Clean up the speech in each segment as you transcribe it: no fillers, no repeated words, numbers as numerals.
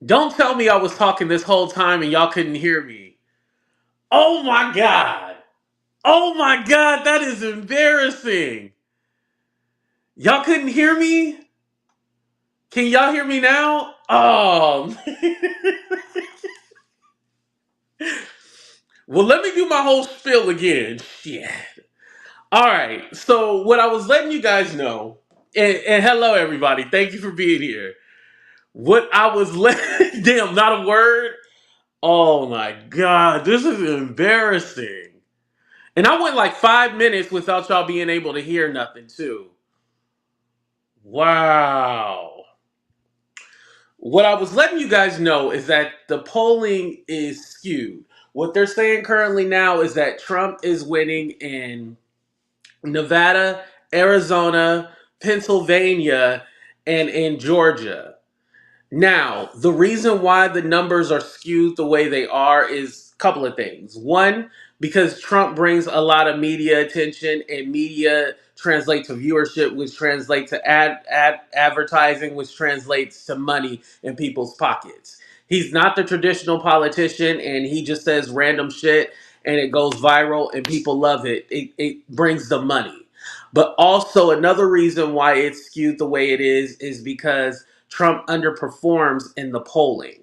Don't tell me I was talking this whole time and y'all couldn't hear me. Oh my god. Oh my god, that is embarrassing. Y'all couldn't hear me? Can y'all hear me now? Oh. Well, let me do my whole spiel again. Shit. All right. So, what I was letting you guys know, and hello, everybody. Thank you for being here. What I was letting, damn, not a word. Oh my God. This is embarrassing. And I went like 5 minutes without y'all being able to hear nothing, too. Wow. What I was letting you guys know is that the polling is skewed. What they're saying currently now is that Trump is winning in Nevada, Arizona, Pennsylvania, and in Georgia. Now, the reason why the numbers are skewed the way they are is a couple of things. One, because Trump brings a lot of media attention, and media translates to viewership, which translates to advertising, which translates to money in people's pockets. He's not the traditional politician, and he just says random shit, and it goes viral, and people love it. It brings the money. But also, another reason why it's skewed the way it is because Trump underperforms in the polling.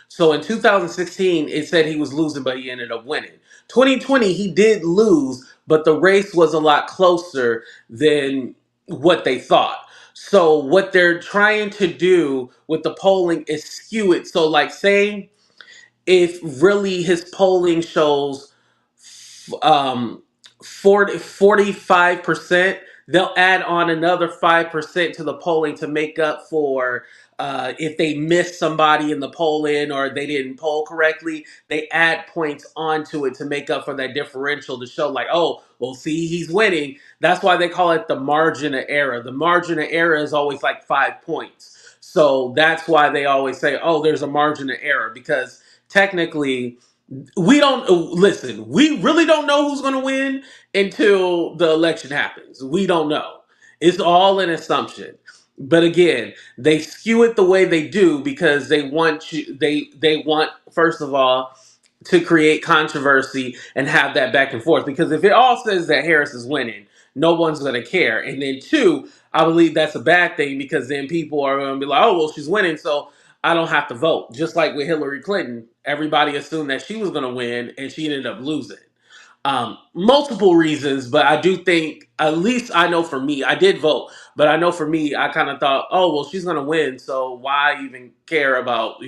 So in 2016, it said he was losing, but he ended up winning. 2020, he did lose, but the race was a lot closer than what they thought. So what they're trying to do with the polling is skew it. So like saying if really his polling shows um 45%, they'll add on another 5% to the polling to make up for if they missed somebody in the poll-in or they didn't poll correctly. They add points onto it to make up for that differential to show like, oh, well, see, he's winning. That's why they call it the margin of error. The margin of error is always like 5 points. So that's why they always say, oh, there's a margin of error, because technically we don't listen. We really don't know who's going to win until the election happens. We don't know. It's all an assumption. But again, they skew it the way they do because they want you. They want, first of all, to create controversy and have that back and forth. Because if it all says that Harris is winning, no one's going to care. And then two, I believe that's a bad thing, because then people are going to be like, oh, well, she's winning, so I don't have to vote. Just like with Hillary Clinton, everybody assumed that she was going to win, and she ended up losing. Multiple reasons, but I do think, at least I know for me, I did vote, but I know for me, I kind of thought, oh, well, she's going to win, so why even care about,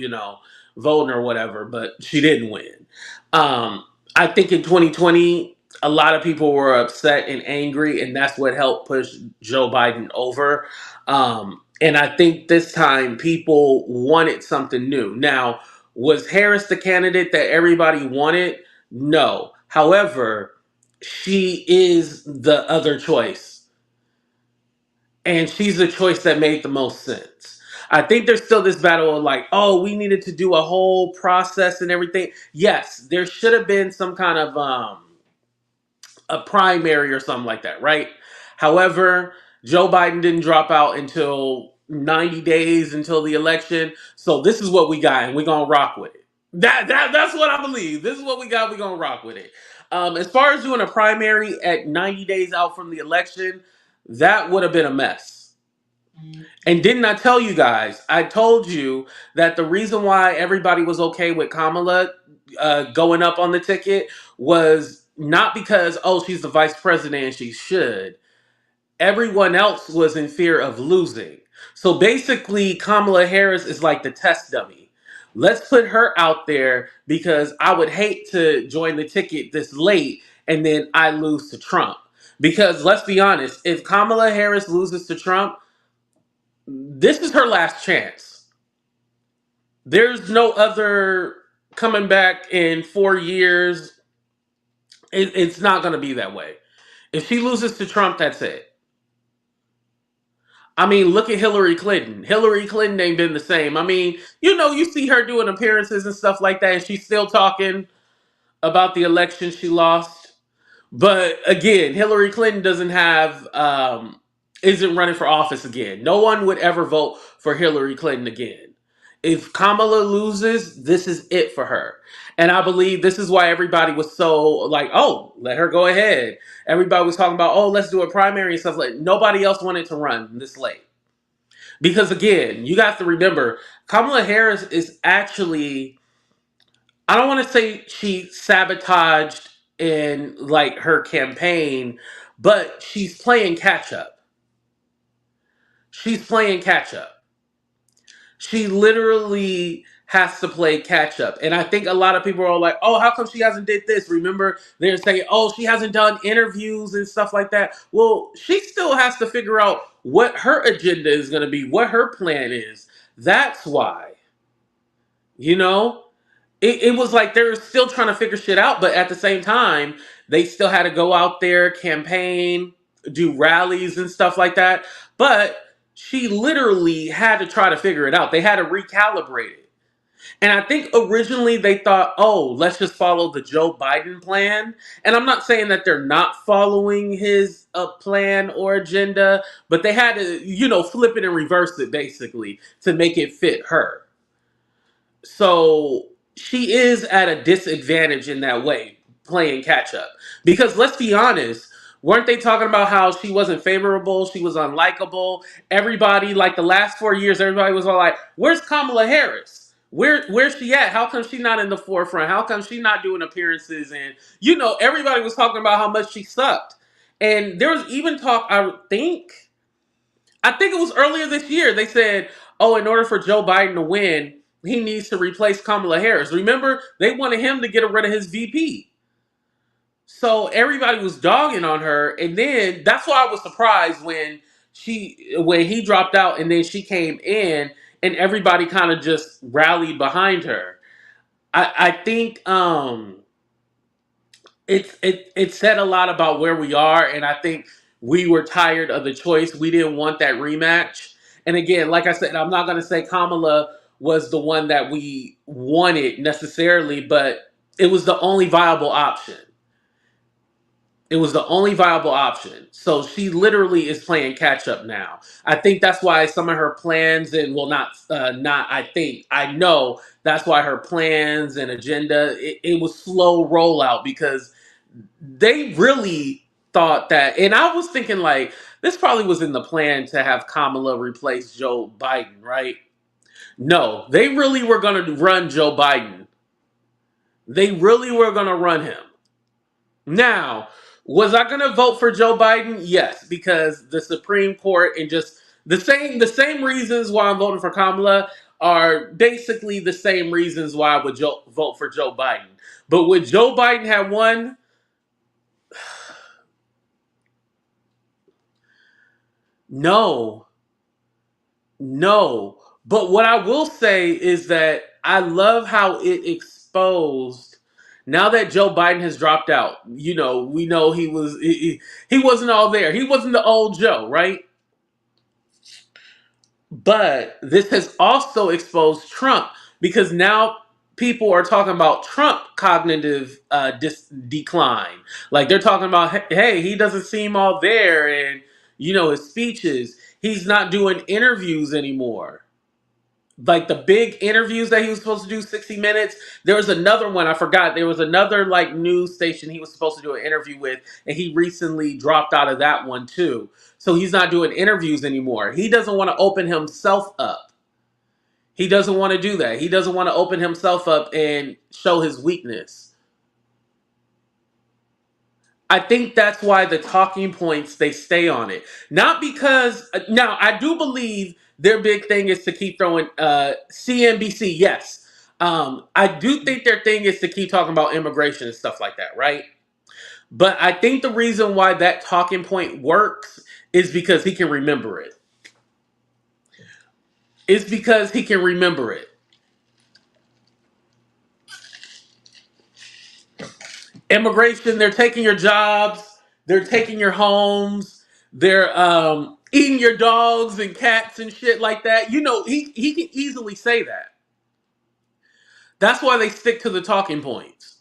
voting or whatever, but she didn't win. I think in 2020, a lot of people were upset and angry, and that's what helped push Joe Biden over. And I think this time people wanted something new. Now, was Harris the candidate that everybody wanted? No. However, she is the other choice, and she's the choice that made the most sense. I think there's still this battle of like, oh, we needed to do a whole process and everything. Yes, there should have been some kind of a primary or something like that, right? However, Joe Biden didn't drop out until 90 days until the election. So this is what we got, and we're gonna rock with it. That's what I believe. This is what we got, we're gonna rock with it. As far as doing a primary at 90 days out from the election, that would have been a mess. And didn't I tell you guys? I told you that the reason why everybody was okay with Kamala going up on the ticket was not because, oh, she's the vice president and she should. Everyone else was in fear of losing. So basically, Kamala Harris is like the test dummy. Let's put her out there because I would hate to join the ticket this late and then I lose to Trump. Because let's be honest, if Kamala Harris loses to Trump, this is her last chance. There's no other coming back in 4 years. It's not going to be that way. If she loses to Trump, that's it. I mean, look at Hillary Clinton. Hillary Clinton ain't been the same. I mean, you see her doing appearances and stuff like that, and she's still talking about the election she lost. But again, Hillary Clinton doesn't have, isn't running for office again. No one would ever vote for Hillary Clinton again. If Kamala loses, this is it for her. And I believe this is why everybody was so like, oh, let her go ahead. Everybody was talking about, oh, let's do a primary and stuff like. Nobody else wanted to run this late because again, you got to remember, Kamala Harris is actually. I don't want to say she sabotaged in like her campaign, but she's playing catch up. She's playing catch up. She literally has to play catch up. And I think a lot of people are like, oh, how come she hasn't did this? Remember, they're saying, oh, she hasn't done interviews and stuff like that. Well, she still has to figure out what her agenda is going to be, what her plan is. That's why, you know? It was like they were still trying to figure shit out, but at the same time, they still had to go out there, campaign, do rallies and stuff like that. But she literally had to try to figure it out. They had to recalibrate it. And I think originally they thought, oh, let's just follow the Joe Biden plan. And I'm not saying that they're not following his plan or agenda, but they had to, flip it and reverse it basically to make it fit her. So she is at a disadvantage in that way, playing catch up. Because let's be honest, weren't they talking about how she wasn't favorable, she was unlikable? Everybody, like the last 4 years, everybody was all like, "Where's Kamala Harris? Where's she at? How come she not in the forefront? How come she not doing appearances?" And everybody was talking about how much she sucked. And there was even talk, I think it was earlier this year. They said, "Oh, in order for Joe Biden to win, he needs to replace Kamala Harris." Remember, they wanted him to get rid of his VP. So everybody was dogging on her, and then that's why I was surprised when he dropped out, and then she came in, and everybody kind of just rallied behind her. I think it said a lot about where we are, and I think we were tired of the choice. We didn't want that rematch. And again, like I said, I'm not going to say Kamala was the one that we wanted necessarily, but it was the only viable option. It was the only viable option. So she literally is playing catch up now. I think that's why some of her plans and well, not. I think I know that's why her plans and agenda it was slow rollout because they really thought that, and I was thinking like this probably was in the plan to have Kamala replace Joe Biden, right? No, they really were going to run Joe Biden. They really were going to run him. Now, was I going to vote for Joe Biden? Yes, because the Supreme Court and just the same reasons why I'm voting for Kamala are basically the same reasons why I would vote for Joe Biden. But would Joe Biden have won? No, no. But what I will say is that I love how it exposed. Now that Joe Biden has dropped out, we know he wasn't all there. He wasn't the old Joe, right? But this has also exposed Trump because now people are talking about Trump cognitive decline. Like they're talking about, hey, he doesn't seem all there, and his speeches. He's not doing interviews anymore. Like the big interviews that he was supposed to do 60 minutes. There was another one, I forgot. There was another like news station he was supposed to do an interview with, and he recently dropped out of that one too. So he's not doing interviews anymore. He doesn't want to open himself up. He doesn't want to do that. He doesn't want to open himself up and show his weakness. I think that's why the talking points they stay on it. Not because now I do believe their big thing is to keep throwing CNBC. Yes, I do think their thing is to keep talking about immigration and stuff like that, right? But I think the reason why that talking point works is because he can remember it. It's because he can remember it. Immigration, they're taking your jobs, they're taking your homes, they're eating your dogs and cats and shit like that. He can easily say that. That's why they stick to the talking points.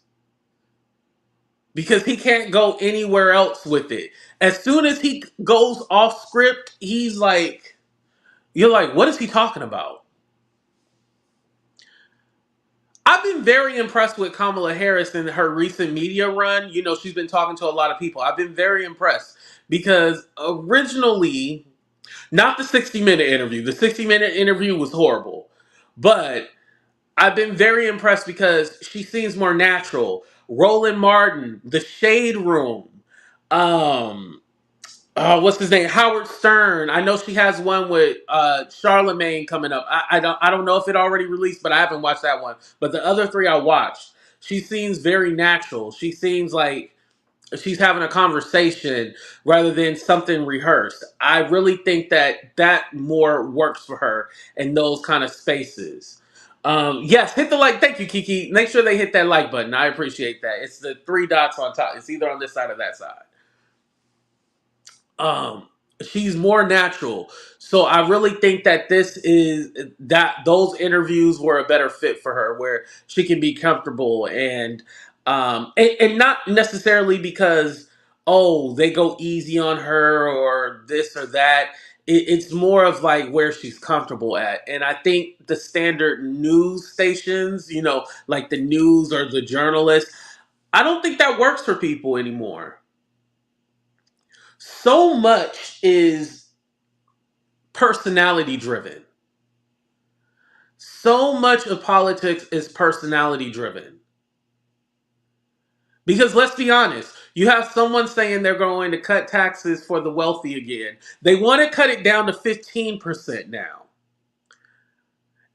Because he can't go anywhere else with it. As soon as he goes off script, you're like, what is he talking about? I've been very impressed with Kamala Harris and her recent media run. You know, she's been talking to a lot of people. I've been very impressed because originally, not the 60-minute interview. The 60-minute interview was horrible. But I've been very impressed because she seems more natural. Roland Martin, The Shade Room, um, what's his name? Howard Stern. I know she has one with Charlemagne coming up. I don't know if it already released, but I haven't watched that one. But the other three I watched. She seems very natural. She seems like she's having a conversation rather than something rehearsed. I really think that that more works for her in those kind of spaces. Yes, hit the like. Thank you, Kiki. Make sure they hit that like button. I appreciate that. It's the three dots on top. It's either on this side or that side. um she's more natural, so I really think that this is that those interviews were a better fit for her, where she can be comfortable and not necessarily because, oh, they go easy on her or this or that. It's more of like where she's comfortable at, and I think the standard news stations, like the news or the journalists, I don't think that works for people anymore. So much is personality driven. So much of politics is personality driven. Because let's be honest, you have someone saying they're going to cut taxes for the wealthy again. They want to cut it down to 15% now.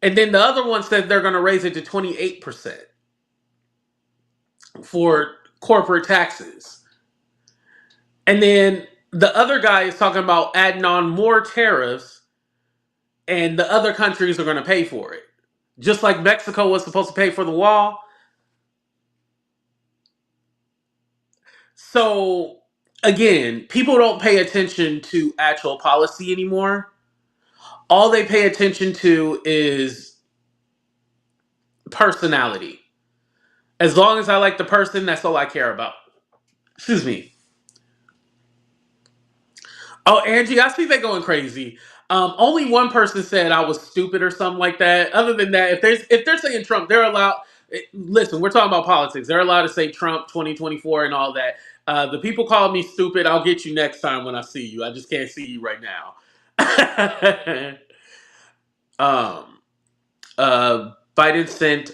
And then the other one said they're going to raise it to 28% for corporate taxes. And then the other guy is talking about adding on more tariffs, and the other countries are going to pay for it. Just like Mexico was supposed to pay for the wall. So, again, people don't pay attention to actual policy anymore. All they pay attention to is personality. As long as I like the person, that's all I care about. Excuse me. Oh, Angie, I see they going crazy. Only one person said I was stupid or something like that. Other than that, if they're saying Trump, they're allowed. Listen, we're talking about politics. They're allowed to say Trump 2024 and all that. The people call me stupid. I'll get you next time when I see you. I just can't see you right now. um, Biden sent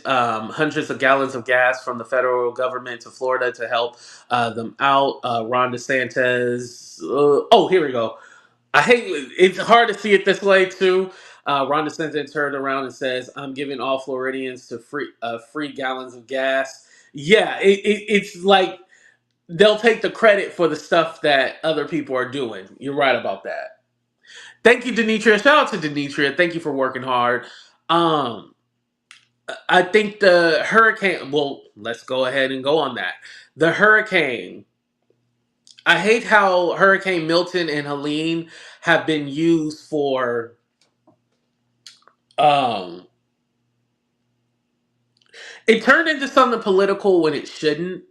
hundreds of gallons of gas from the federal government to Florida to help them out. Ron DeSantis. Oh, here we go. I hate it's hard to see it this way too. Ron DeSantis turned around and says, "I'm giving all Floridians to free gallons of gas." Yeah, it's like they'll take the credit for the stuff that other people are doing. You're right about that. Thank you, Denitria. Shout out to Denitria. Thank you for working hard. Um, I think the hurricane. Well, let's go ahead and go on that. The hurricane. I hate how Hurricane Milton and Helene have been used for um it turned into something political when it shouldn't,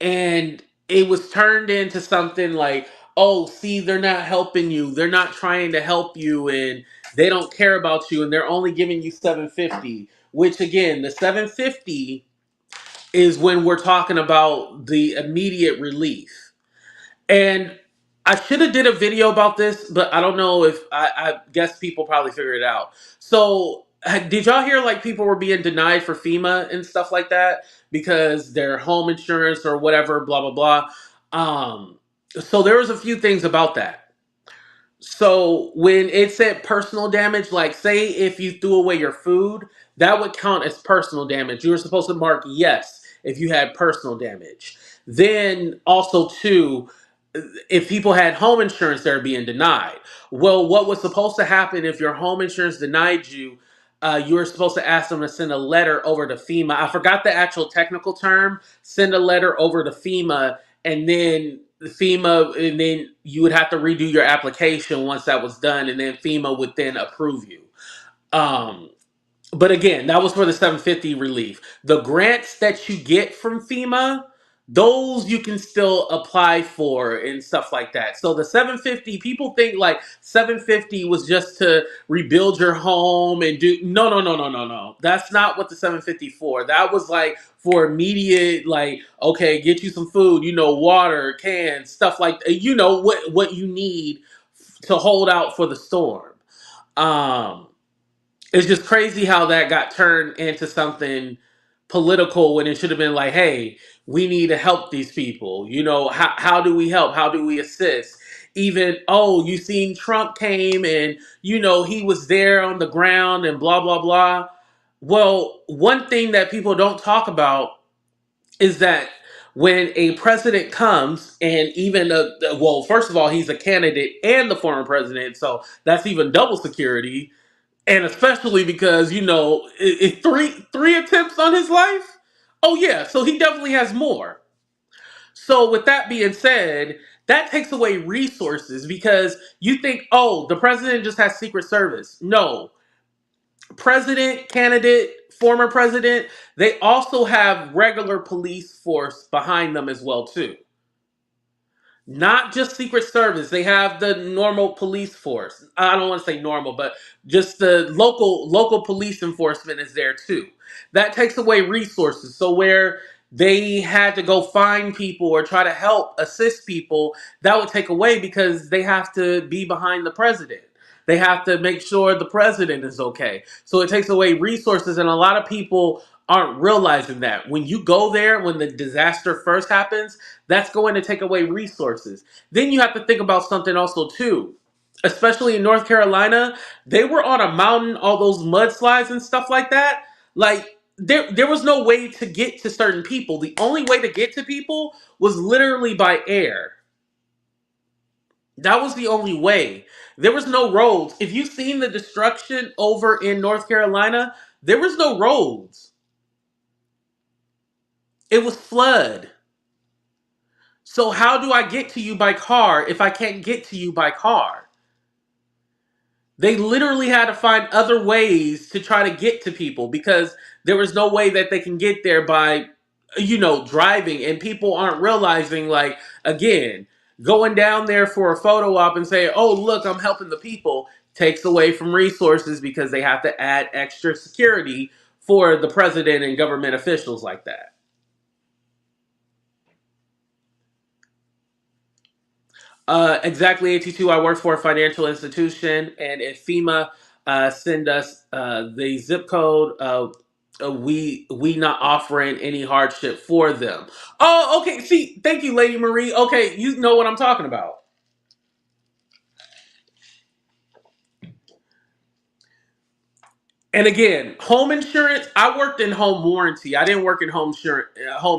and it was turned into something like, oh, see, they're not helping you, they're not trying to help you, and they don't care about you, and they're only giving you 750, which again, the 750 is when we're talking about the immediate relief. And I should have did a video about this, but I don't know if I guess people probably figured it out. So did y'all hear like people were being denied for FEMA and stuff like that because their home insurance or whatever, blah blah blah. So there was a few things about that. So when it said personal damage, like say if you threw away your food, that would count as personal damage. You were supposed to mark yes if you had personal damage. Then also too, if people had home insurance, they're being denied. Well, what was supposed to happen if your home insurance denied you? You were supposed to ask them to send a letter over to FEMA. I forgot the actual technical term. Send a letter over to FEMA, and then and then you would have to redo your application once that was done, and then FEMA would then approve you. Um, but again, that was for the 750 relief. The grants that you get from FEMA, those you can still apply for and stuff like that. So the 750, people think like 750 was just to rebuild your home and do no. That's not what the 750 for. That was like for immediate, like, okay, get you some food, water, cans, stuff like what you need to hold out for the storm. Um it's just crazy how that got turned into something political when it should have been like, hey, we need to help these people. How do we help? How do we assist? Even, oh, you seen Trump came and, he was there on the ground and blah, blah, blah. Well, one thing that people don't talk about is that when a president comes and even, well, first of all, he's a candidate and the former president, so that's even double security, and especially because three attempts on his life. Oh yeah, so he definitely has more. So with that being said, that takes away resources because you think, oh, the president just has Secret Service. No, president, candidate, former president, they also have regular police force behind them as well too. Not just Secret Service. They have the normal police force. I don't want to say normal, but just the local police enforcement is there too. That takes away resources. So where they had to go find people or try to help assist people, that would take away because they have to be behind the president. They have to make sure the president is okay. So it takes away resources, and a lot of people aren't realizing that. When you go there, when the disaster first happens, that's going to take away resources. Then you have to think about something also too. Especially in North Carolina, they were on a mountain, all those mudslides and stuff like that. Like there was no way to get to certain people. The only way to get to people was literally by air. That was the only way. There was no roads. If you've seen the destruction over in North Carolina, there was no roads. It was flood. So how do I get to you by car if I can't get to you by car? They literally had to find other ways to try to get to people because there was no way that they can get there by, driving. And people aren't realizing, like, again, going down there for a photo op and say, oh, look, I'm helping the people, takes away from resources because they have to add extra security for the president and government officials like that. Exactly 82. I work for a financial institution, and if FEMA send us the zip code, we not offering any hardship for them. Oh, okay. See, thank you, Lady Marie. Okay, you know what I'm talking about. And again, home insurance. I worked in home warranty. I didn't work in home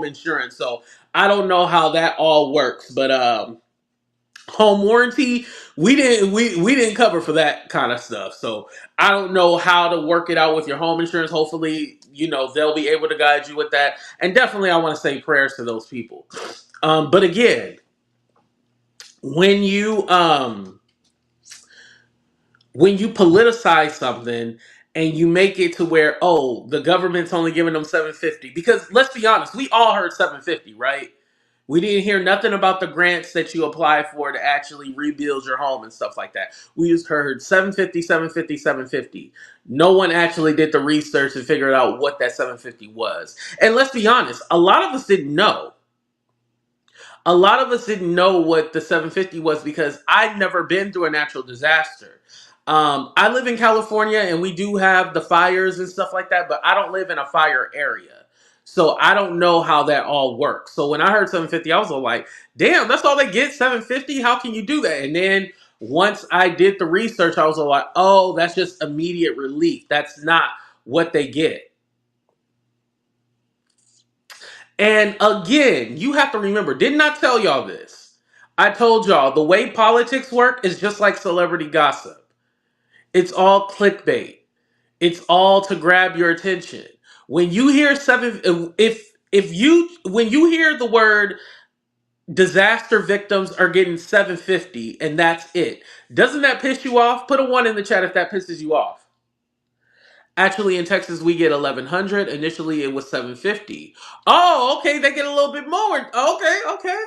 insurance, so I don't know how that all works. But home warranty, we didn't cover for that kind of stuff, so I don't know how to work it out with your home insurance. Hopefully they'll be able to guide you with that, and definitely I want to say prayers to those people. But again, when you when you politicize something and you make it to where, oh, the government's only giving them 750, because let's be honest, we all heard 750, right? We didn't hear nothing about the grants that you apply for to actually rebuild your home and stuff like that. We just heard 750, 750, 750. No one actually did the research and figured out what that 750 was. And let's be honest, a lot of us didn't know. A lot of us didn't know what the 750 was because I'd never been through a natural disaster. I live in California and we do have the fires and stuff like that, but I don't live in a fire area. So I don't know how that all works. So when I heard 750, I was all like, damn, that's all they get, 750? How can you do that? And then once I did the research, I was all like, oh, that's just immediate relief. That's not what they get. And again, you have to remember, didn't I tell y'all this? I told y'all the way politics work is just like celebrity gossip. It's all clickbait. It's all to grab your attention. When you hear if you when you hear the word disaster victims are getting 750 and that's it, doesn't that piss you off? Put a 1 in the chat if that pisses you off. Actually, in Texas, we get 1,100. Initially, it was 750. Oh, okay, they get a little bit more. Okay, okay.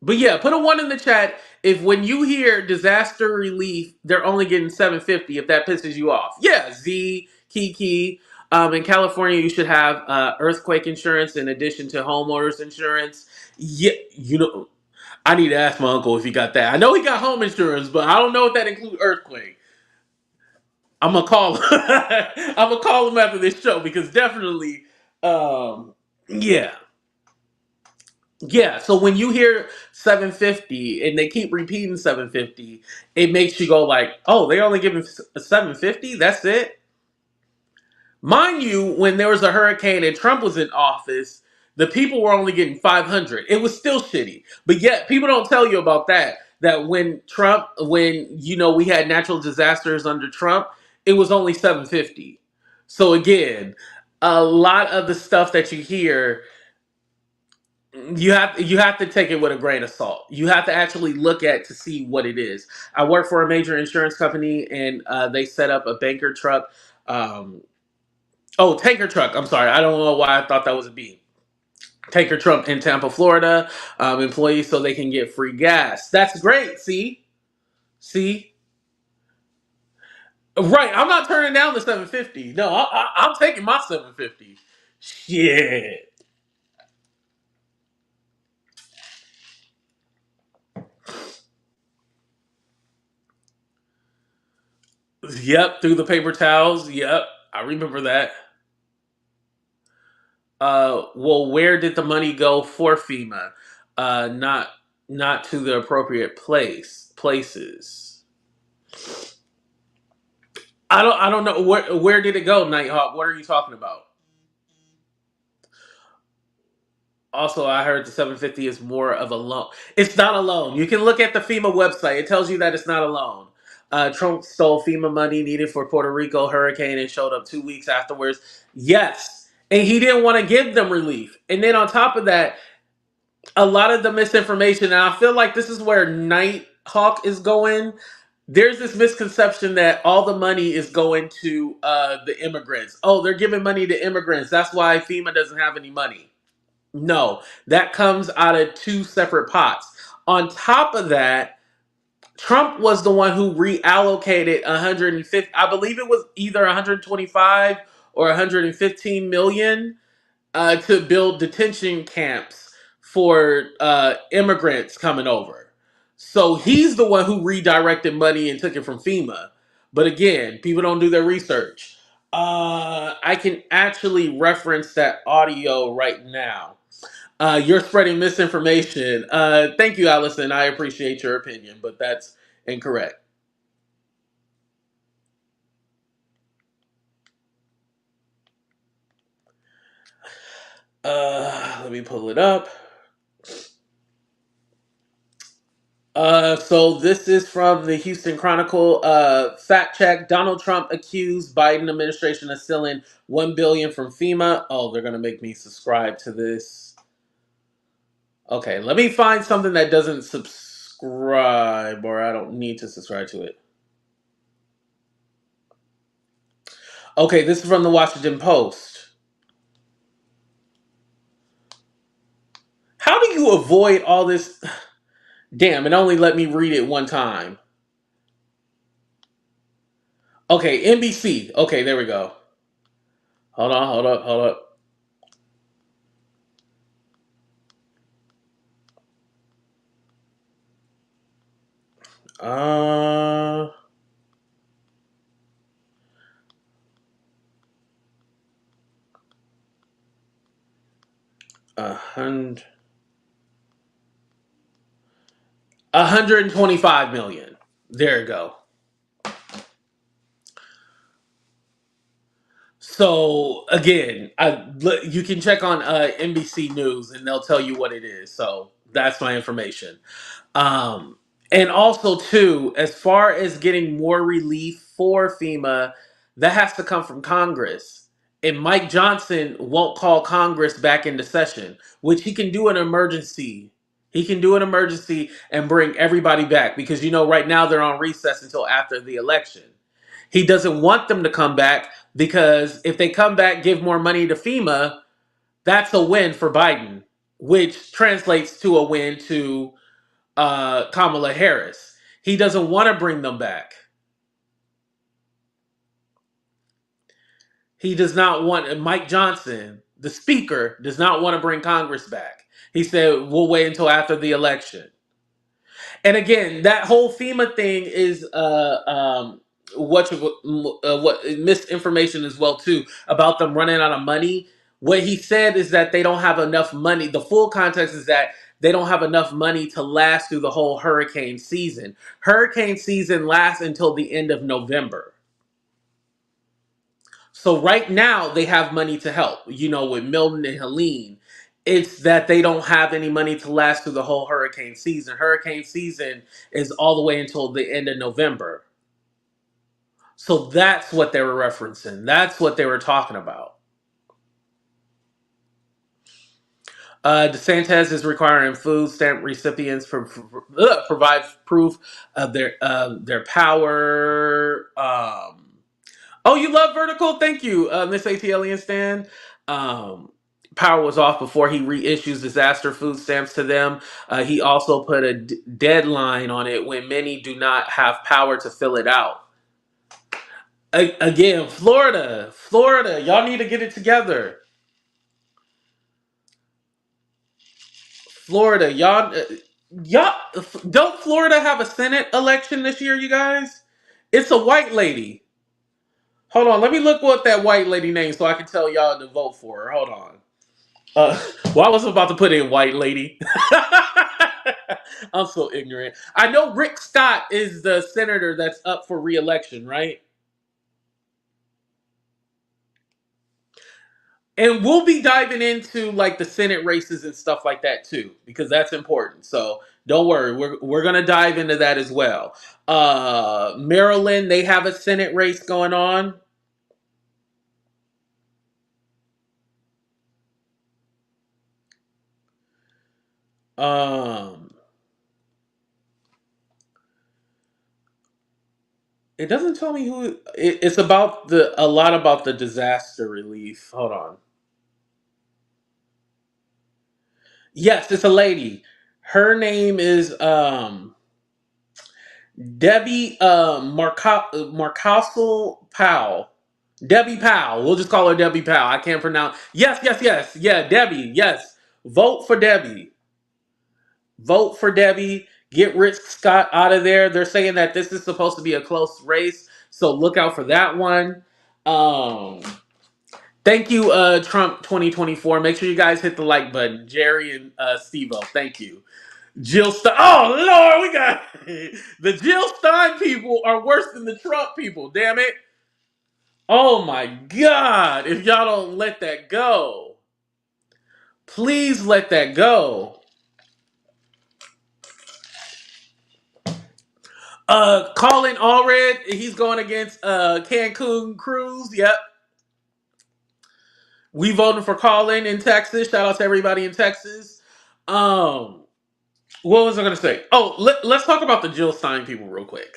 But yeah, put a one in the chat if when you hear disaster relief, they're only getting 750. If that pisses you off, yeah. Z Kiki. In California, you should have earthquake insurance in addition to homeowners insurance. Yeah, I need to ask my uncle if he got that. I know he got home insurance, but I don't know if that includes earthquake. I'm gonna call. I'm gonna call him after this show because definitely, yeah, yeah. So when you hear 750 and they keep repeating 750, it makes you go like, "Oh, they only giving 750? That's it." Mind you, when there was a hurricane and Trump was in office, the people were only getting 500. It was still shitty. But yet, people don't tell you about that. That when we had natural disasters under Trump, it was only 750. So again, a lot of the stuff that you hear, you have to take it with a grain of salt. You have to actually look at to see what it is. I work for a major insurance company, and they set up a banker truck. Um, Oh, tanker truck. I'm sorry. I don't know why I thought that was a B. Tanker truck in Tampa, Florida. Employees so they can get free gas. That's great. See. Right. I'm not turning down the 750. No, I'm taking my 750. Shit. Yep. Through the paper towels. Yep. I remember that. Well, where did the money go for FEMA? Not to the appropriate places. I don't know where did it go, Nighthawk? What are you talking about? Also, I heard the 750 is more of a loan. It's not a loan. You can look at the FEMA website. It tells you that it's not a loan. Trump stole FEMA money needed for Puerto Rico hurricane and showed up 2 weeks afterwards. Yes. And he didn't want to give them relief. And then on top of that, a lot of the misinformation, and I feel like this is where Nighthawk is going. There's this misconception that all the money is going to the immigrants. Oh, they're giving money to immigrants. That's why FEMA doesn't have any money. No, that comes out of two separate pots. On top of that, Trump was the one who reallocated 150, I believe it was either 125 or 115 million to build detention camps for immigrants coming over. So he's the one who redirected money and took it from FEMA. But again, people don't do their research. I can actually reference that audio right now. You're spreading misinformation. Thank you, Allison. I appreciate your opinion, but that's incorrect. Let me pull it up. So this is from the Houston Chronicle. Fact check: Donald Trump accused Biden administration of stealing $1 billion from FEMA. Oh, they're gonna make me subscribe to this. Okay, let me find something that doesn't subscribe, or I don't need to subscribe to it. Okay, this is from the Washington Post. How do you avoid all this? Damn, it only let me read it one time. Okay, NBC. Okay, there we go. Hold on, hold up. Uh, 125 million. There you go. So again, you can check on NBC News and they'll tell you what it is. So that's my information. Um, and also too, as far as getting more relief for FEMA, that has to come from Congress. And Mike Johnson won't call Congress back into session, which he can do an emergency. He can do an emergency and bring everybody back because right now they're on recess until after the election. He doesn't want them to come back because if they come back, give more money to FEMA, that's a win for Biden, which translates to a win to Kamala Harris. He doesn't want to bring them back. He does not want Mike Johnson, the speaker, does not want to bring Congress back. He said we'll wait until after the election. And again, that whole FEMA thing is what misinformation as well too about them running out of money. What he said is that they don't have enough money. The full context is that they don't have enough money to last through the whole hurricane season. Hurricane season lasts until the end of November. So right now they have money to help, with Milton and Helene. It's that they don't have any money to last through the whole hurricane season. Hurricane season is all the way until the end of November. So that's what they were referencing. That's what they were talking about. DeSantis is requiring food stamp recipients provide proof of their power. Oh, you love vertical? Thank you, Miss ATLian Stan. Power was off before he reissues disaster food stamps to them. He also put a deadline on it when many do not have power to fill it out. Again, Florida, y'all need to get it together. Florida, y'all, don't Florida have a Senate election this year, you guys? It's a white lady. Hold on, let me look what that white lady name so I can tell y'all to vote for her. Hold on. Well, I was about to put in white lady. I'm so ignorant. I know Rick Scott is the senator that's up for re-election, right? And we'll be diving into like the Senate races and stuff like that too, because that's important. So don't worry, we're gonna dive into that as well. Maryland, they have a Senate race going on. Um, it doesn't tell me who. It's about a lot about the disaster relief. Hold on. Yes, it's a lady. Her name is Debbie Marcastle Powell. Debbie Powell. We'll just call her Debbie Powell. I can't pronounce. Yes, yes, yes. Yeah, Debbie. Yes. Vote for Debbie. Vote for Debbie. Get Rick Scott out of there. They're saying that this is supposed to be a close race, so look out for that one. Um, Thank you, Trump 2024. Make sure you guys hit the like button. Jerry and Steve-O. Thank you. Jill Stein. Oh, Lord, we got the Jill Stein people are worse than the Trump people. Damn it. Oh, my God. If y'all don't let that go, please let that go. Colin Allred, he's going against Cancun Cruz. Yep. We voted for Colin in Texas. Shout out to everybody in Texas. What was I going to say? Oh, let's talk about the Jill Stein people real quick.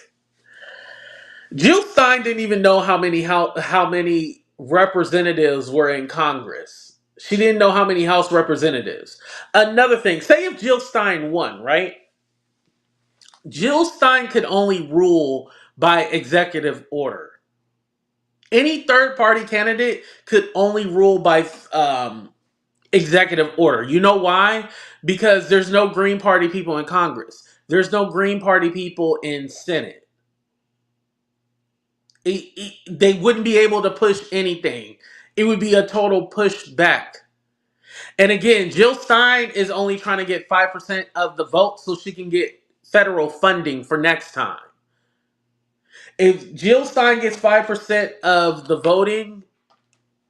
Jill Stein didn't even know how many representatives were in Congress. She didn't know how many House representatives. Another thing, say if Jill Stein won, right? Jill Stein could only rule by executive order. Any third party candidate could only rule by executive order. You know why? Because there's no Green Party people in Congress. There's no Green Party people in Senate. They wouldn't be able to push anything. It would be a total pushback. And again, Jill Stein is only trying to get 5% of the vote so she can get federal funding for next time. If Jill Stein gets 5% of the voting,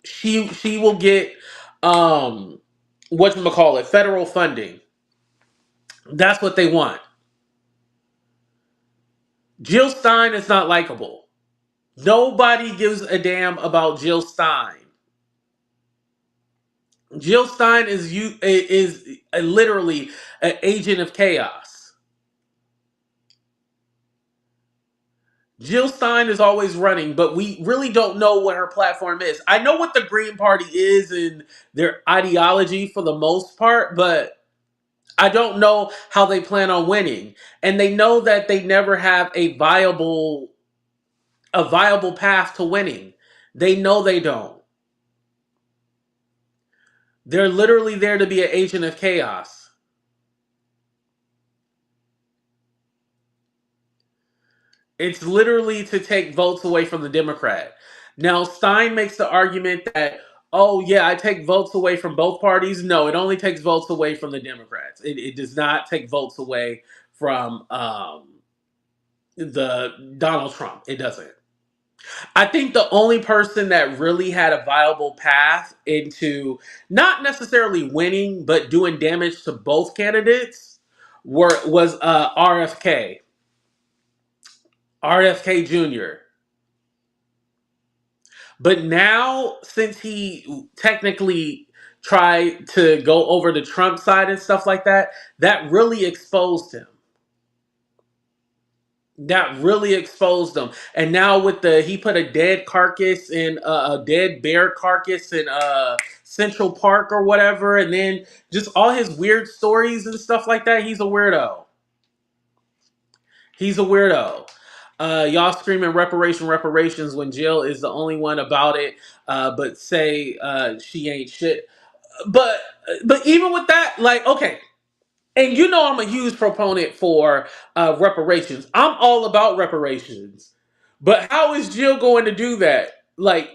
she will get whatchamacallit, federal funding. That's what they want. Jill Stein is not likable. Nobody gives a damn about Jill Stein. Jill Stein is literally an agent of chaos. Jill Stein is always running, but we really don't know what her platform is. I know what the Green Party is and their ideology for the most part, but I don't know how they plan on winning. And they know that they never have a viable path to winning. They know they don't. They're literally there to be an agent of chaos. It's literally to take votes away from the Democrat. Now, Stein makes the argument that, oh, yeah, I take votes away from both parties. No, it only takes votes away from the Democrats. It does not take votes away from the Donald Trump. It doesn't. I think the only person that really had a viable path into not necessarily winning, but doing damage to both candidates was RFK Jr. But now, since he technically tried to go over the Trump side and stuff like that, that really exposed him. That really exposed him. And now with he put a dead carcass in a dead bear carcass in Central Park or whatever, and then just all his weird stories and stuff like that. He's a weirdo. He's a weirdo. Y'all screaming reparations when Jill is the only one about it, but say she ain't shit. But but even with that, like, okay, and you know I'm a huge proponent for reparations. I'm all about reparations. But how is Jill going to do that? Like,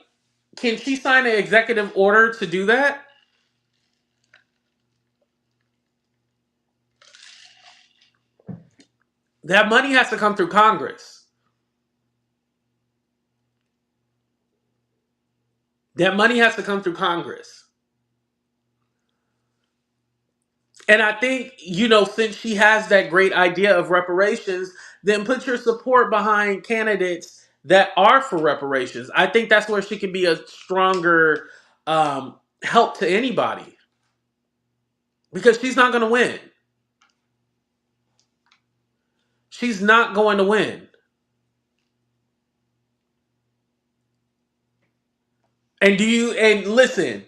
can she sign an executive order to do that? That money has to come through Congress. That money has to come through Congress. And I think, since she has that great idea of reparations, then put your support behind candidates that are for reparations. I think that's where she can be a stronger help to anybody because she's not going to win. She's not going to win. And listen,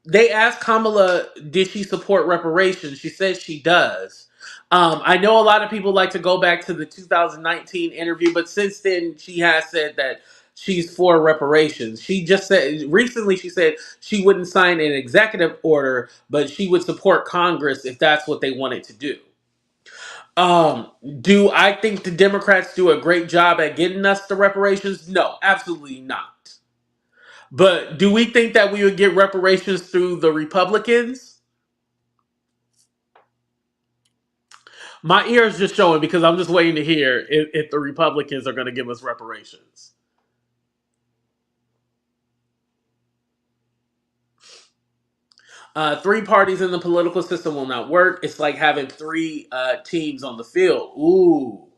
they asked Kamala, did she support reparations? She says she does. I know a lot of people like to go back to the 2019 interview, but since then she has said that she's for reparations. She just said recently she said she wouldn't sign an executive order, but she would support Congress if that's what they wanted to do. Do I think the Democrats do a great job at getting us the reparations? No, absolutely not. But do we think that we would get reparations through the Republicans? My ears just showing because I'm just waiting to hear if the Republicans are going to give us reparations. Three parties in the political system will not work. It's like having three teams on the field. Ooh.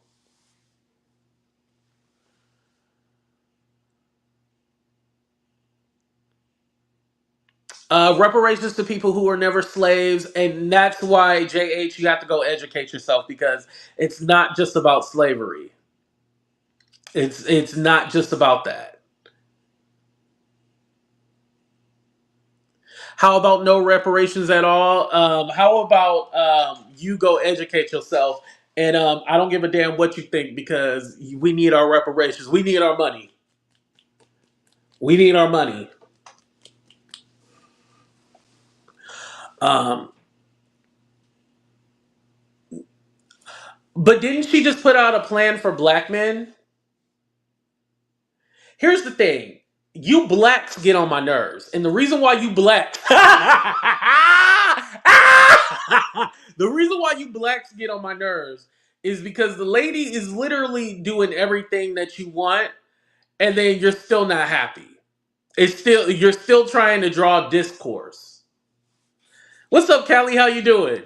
Reparations to people who were never slaves, and that's why JH, you have to go educate yourself because it's not just about slavery. It's not just about that. How about no reparations at all? How about you go educate yourself? And I don't give a damn what you think because we need our reparations. We need our money. We need our money. Um, but didn't she just put out a plan for black men? Here's the thing. You blacks get on my nerves. And the reason why you blacks the reason why you blacks get on my nerves is because the lady is literally doing everything that you want and then you're still not happy. You're still trying to draw discourse. What's up, Callie? How you doing?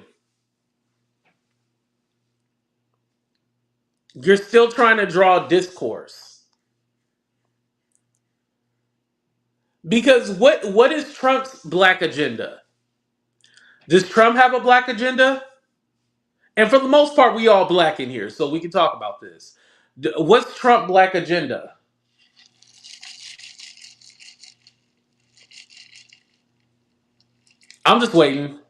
You're still trying to draw discourse. Because what is Trump's black agenda? Does Trump have a black agenda? And for the most part, we all black in here, so we can talk about this. What's Trump black agenda? I'm just waiting.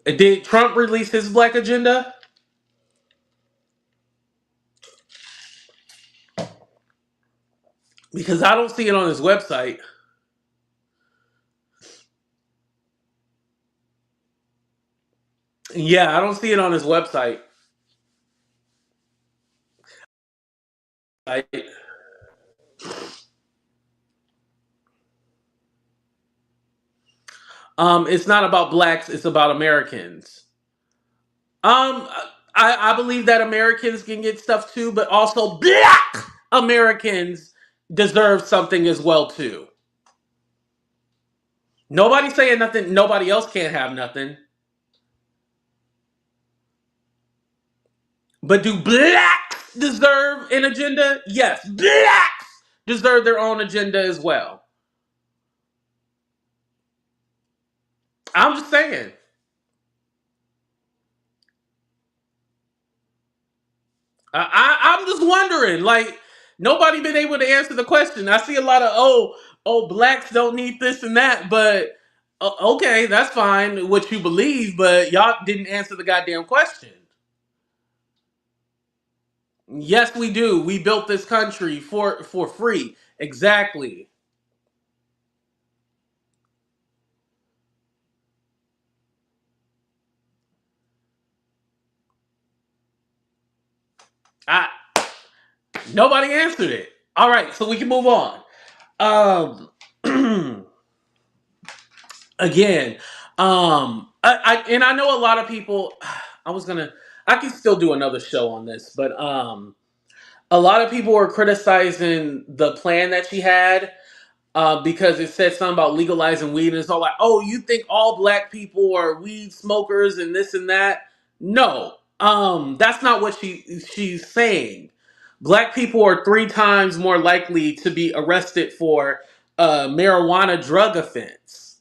Did Trump release his black agenda? Because I don't see it on his website. Yeah, I don't see it on his website. It's not about blacks, it's about Americans. Um, I believe that Americans can get stuff too, but also black Americans deserve something as well too. Nobody's saying nothing. Nobody else can't have nothing. But do blacks deserve an agenda? Yes, blacks deserve their own agenda as well. I'm just saying. I'm just wondering. Like nobody been able to answer the question. I see a lot of blacks don't need this and that, but okay, that's fine what you believe, but y'all didn't answer the goddamn question. Yes, we do. We built this country for free. Exactly. I Nobody answered it. All right, so we can move on. Again, and I know a lot of people. I was gonna. I can still do another show on this, but a lot of people were criticizing the plan that she had because it said something about legalizing weed, and it's all like, oh, you think all black people are weed smokers and this and that? No, that's not what she's saying. Black people are 3 times more likely to be arrested for a marijuana drug offense.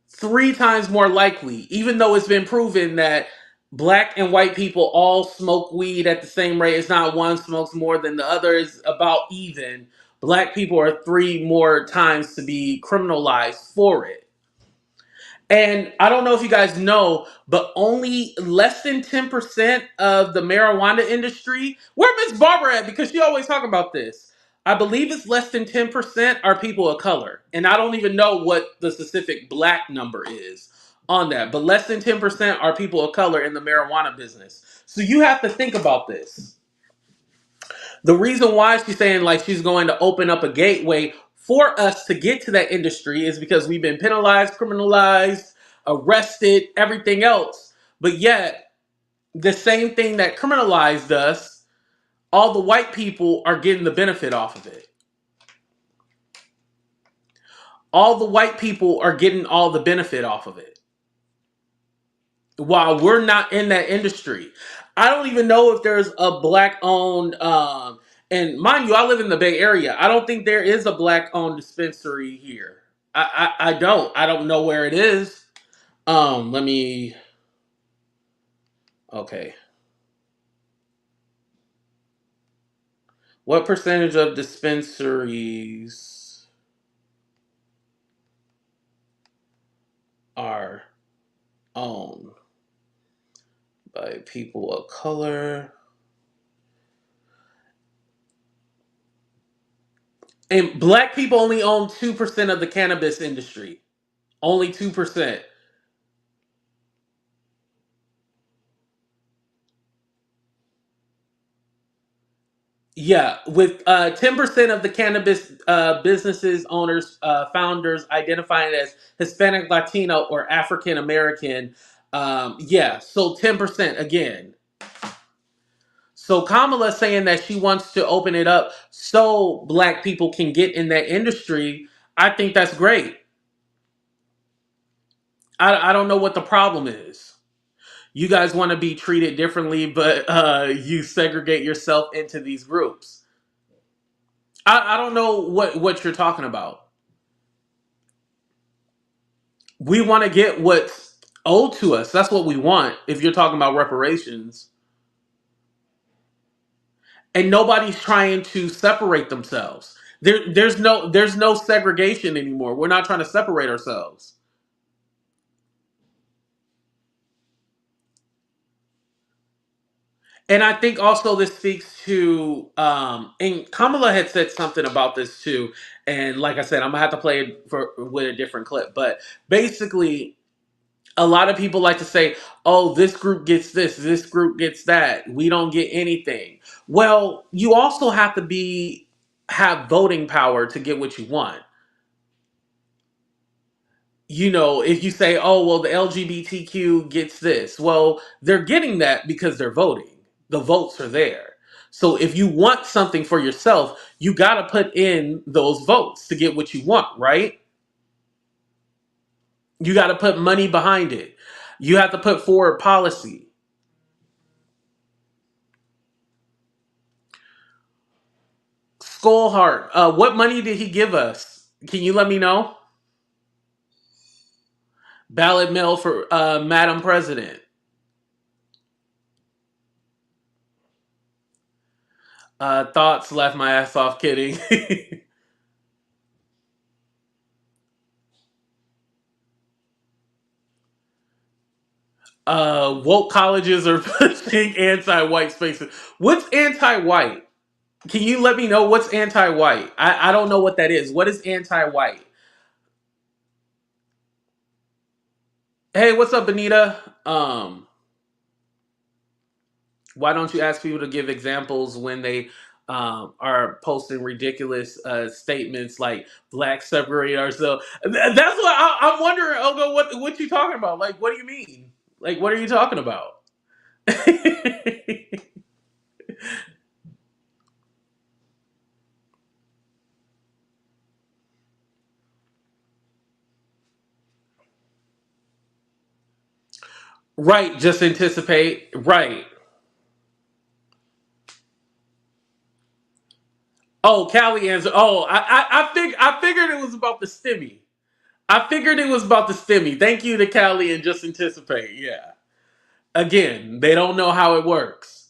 3 times more likely, even though it's been proven that black and white people all smoke weed at the same rate. It's not one smokes more than the other, it's about even. Black people are 3 more times to be criminalized for it. And I don't know if you guys know, but only less than 10% of the marijuana industry, where Miss Barbara at? Because she always talk about this. I believe it's less than 10% are people of color. And I don't even know what the specific black number is on that. But less than 10% are people of color in the marijuana business. So you have to think about this. The reason why she's saying like she's going to open up a gateway for us to get to that industry is because we've been penalized, criminalized, arrested, everything else. But yet, the same thing that criminalized us, all the white people are getting the benefit off of it. All the white people are getting all the benefit off of it. While we're not in that industry. I don't even know if there's a black owned and mind you, I live in the Bay Area. I don't think there is a black owned dispensary here. I don't. I don't know where it is. Let me okay. What percentage of dispensaries are owned by people of color? And black people only own 2% of the cannabis industry. Only 2%. Yeah, with 10% of the cannabis businesses, owners, founders identifying as Hispanic, Latino, or African American. Yeah, so 10% again. So Kamala saying that she wants to open it up so black people can get in that industry. I think that's great. I don't know what the problem is. You guys want to be treated differently, but you segregate yourself into these groups. I don't know what you're talking about. We want to get what's owed to us. That's what we want. If you're talking about reparations, and nobody's trying to separate themselves. There's no segregation anymore. We're not trying to separate ourselves. And I think also this speaks to, and Kamala had said something about this too. And like I said, I'm gonna have to play it with a different clip. But basically, a lot of people like to say, "Oh, this group gets this group gets that. We don't get anything." Well, you also have to have voting power to get what you want. If you say, "Oh, well, the LGBTQ gets this," well, they're getting that because they're voting. The votes are there. So if you want something for yourself, you got to put in those votes to get what you want, right? You got to put money behind it. You have to put forward policy. Skullheart, what money did he give us? Can you let me know? Ballot mail for Madam President. Thoughts, left my ass off, kidding. Woke colleges are pushing anti-white spaces. What's anti-white? Can you let me know what's anti-white? I don't know what that is. What is anti-white? Hey, what's up, Benita? Why don't you ask people to give examples when they are posting ridiculous statements like "black separate ourselves"? That's what I'm wondering, Ogo. What you talking about? Like, what do you mean? Like, what are you talking about? Right, just anticipate. Right. Oh, Callie answered. Oh, I figured it was about the stimmy. I figured it was about the stimmy. Thank you to Callie and just anticipate. Yeah. Again, they don't know how it works.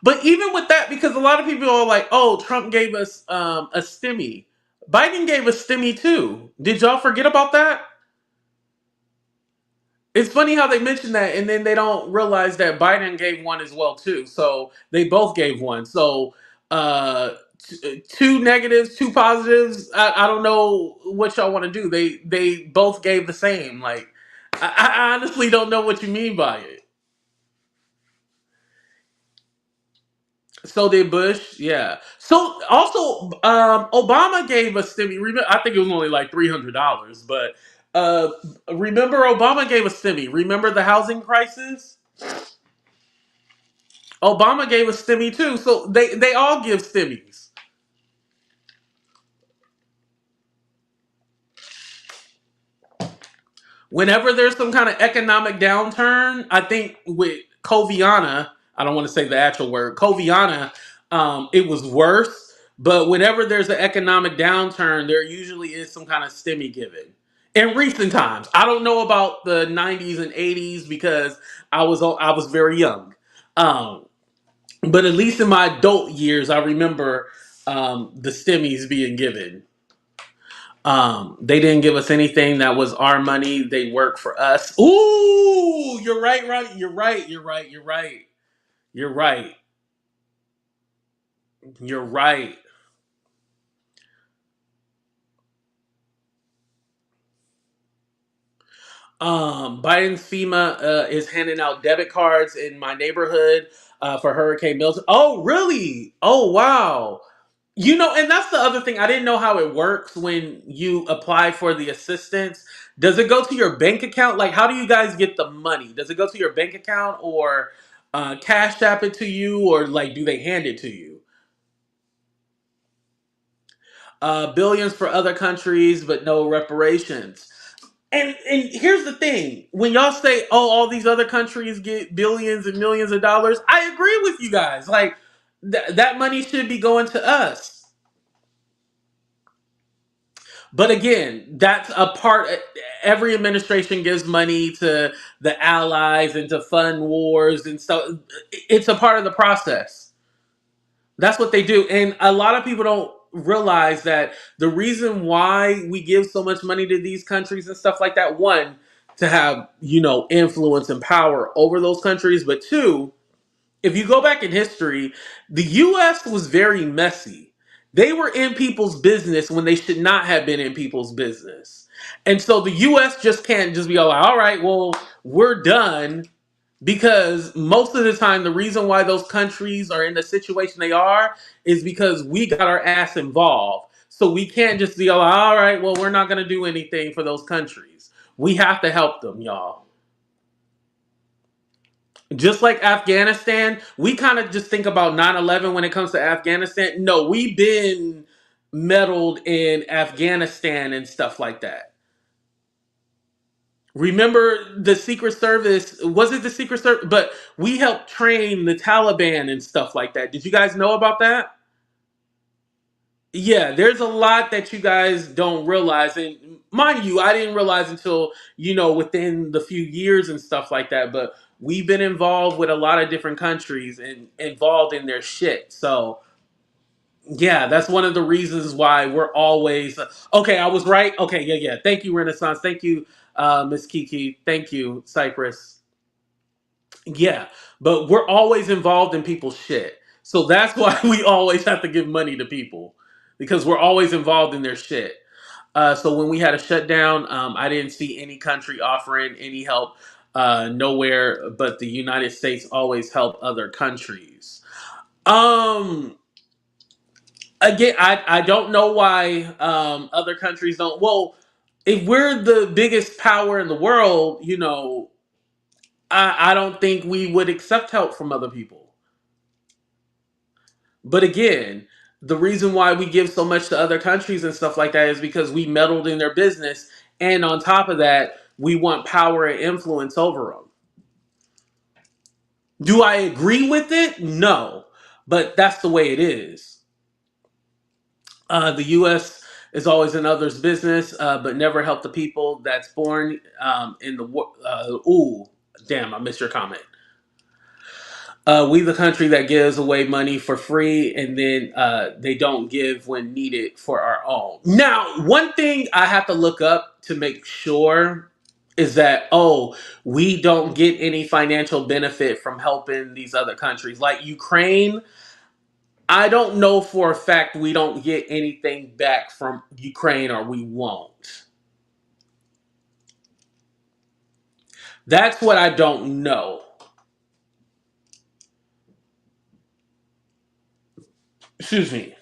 But even with that, because a lot of people are like, "Oh, Trump gave us a stimmy." Biden gave a stimmy too. Did y'all forget about that? It's funny how they mention that, and then they don't realize that Biden gave one as well too. So they both gave one. So two negatives, two positives. I don't know what y'all want to do. They both gave the same. Like I honestly don't know what you mean by it. So did Bush, yeah. So also, Obama gave a stimmy. I think it was only like $300, but uh, remember Obama gave a stimmy. Remember the housing crisis? Obama gave a stimmy too. So they all give stimmies. Whenever there's some kind of economic downturn, I think with Coviana, I don't want to say the actual word, Coviana, it was worse. But whenever there's an economic downturn, there usually is some kind of stimmy given. In recent times, I don't know about the '90s and '80s because I was very young. Um, but at least in my adult years, I remember the stimmies being given. They didn't give us anything that was our money. They work for us. Ooh, you're right, right. You're right. You're right. You're right. You're right. You're right. Biden's FEMA is handing out debit cards in my neighborhood for Hurricane Milton. Oh, really? Oh, wow. And that's the other thing. I didn't know how it works when you apply for the assistance. Does it go to your bank account? Like, how do you guys get the money? Does it go to your bank account or cash app it to you, or like, do they hand it to you? Billions for other countries, but no reparations. And here's the thing: when y'all say, "Oh, all these other countries get billions and millions of dollars," I agree with you guys. Like that money should be going to us. But again, that's a part. Every administration gives money to the allies and to fund wars and stuff. It's a part of the process. That's what they do. And a lot of people don't realize that the reason why we give so much money to these countries and stuff like that, one, to have, influence and power over those countries, but two, if you go back in history, the US was very messy. They were in people's business when they should not have been in people's business. And so the US just can't just be all right, well, we're done, because most of the time the reason why those countries are in the situation they are is because we got our ass involved. So we can't just be all right, well, we're not going to do anything for those countries. We have to help them, y'all. Just like Afghanistan, we kind of just think about 9/11 when it comes to Afghanistan. No, we've been meddled in Afghanistan and stuff like that. Remember the Secret Service? Was it the Secret Service? But we helped train the Taliban and stuff like that. Did you guys know about that? Yeah, there's a lot that you guys don't realize. And mind you, I didn't realize until, within the few years and stuff like that. But we've been involved with a lot of different countries and involved in their shit. So, yeah, that's one of the reasons why we're always okay. I was right. Okay, yeah, yeah. Thank you, Renaissance. Thank you, Miss Kiki. Thank you, Cypress. Yeah, but we're always involved in people's shit. So that's why we always have to give money to people because we're always involved in their shit. So when we had a shutdown, I didn't see any country offering any help. Nowhere, but the United States always help other countries. Um, Again, I don't know why other countries don't. Well, if we're the biggest power in the world, I don't think we would accept help from other people. But again, the reason why we give so much to other countries and stuff like that is because we meddled in their business. And on top of that, we want power and influence over them. Do I agree with it? No. But that's the way it is. The U.S. is always in others' business, but never help the people that's born in the war. Ooh, damn, I missed your comment. We the country that gives away money for free and then they don't give when needed for our own. Now, one thing I have to look up to make sure is that, we don't get any financial benefit from helping these other countries. Like Ukraine, I don't know for a fact we don't get anything back from Ukraine or we won't. That's what I don't know. Excuse me.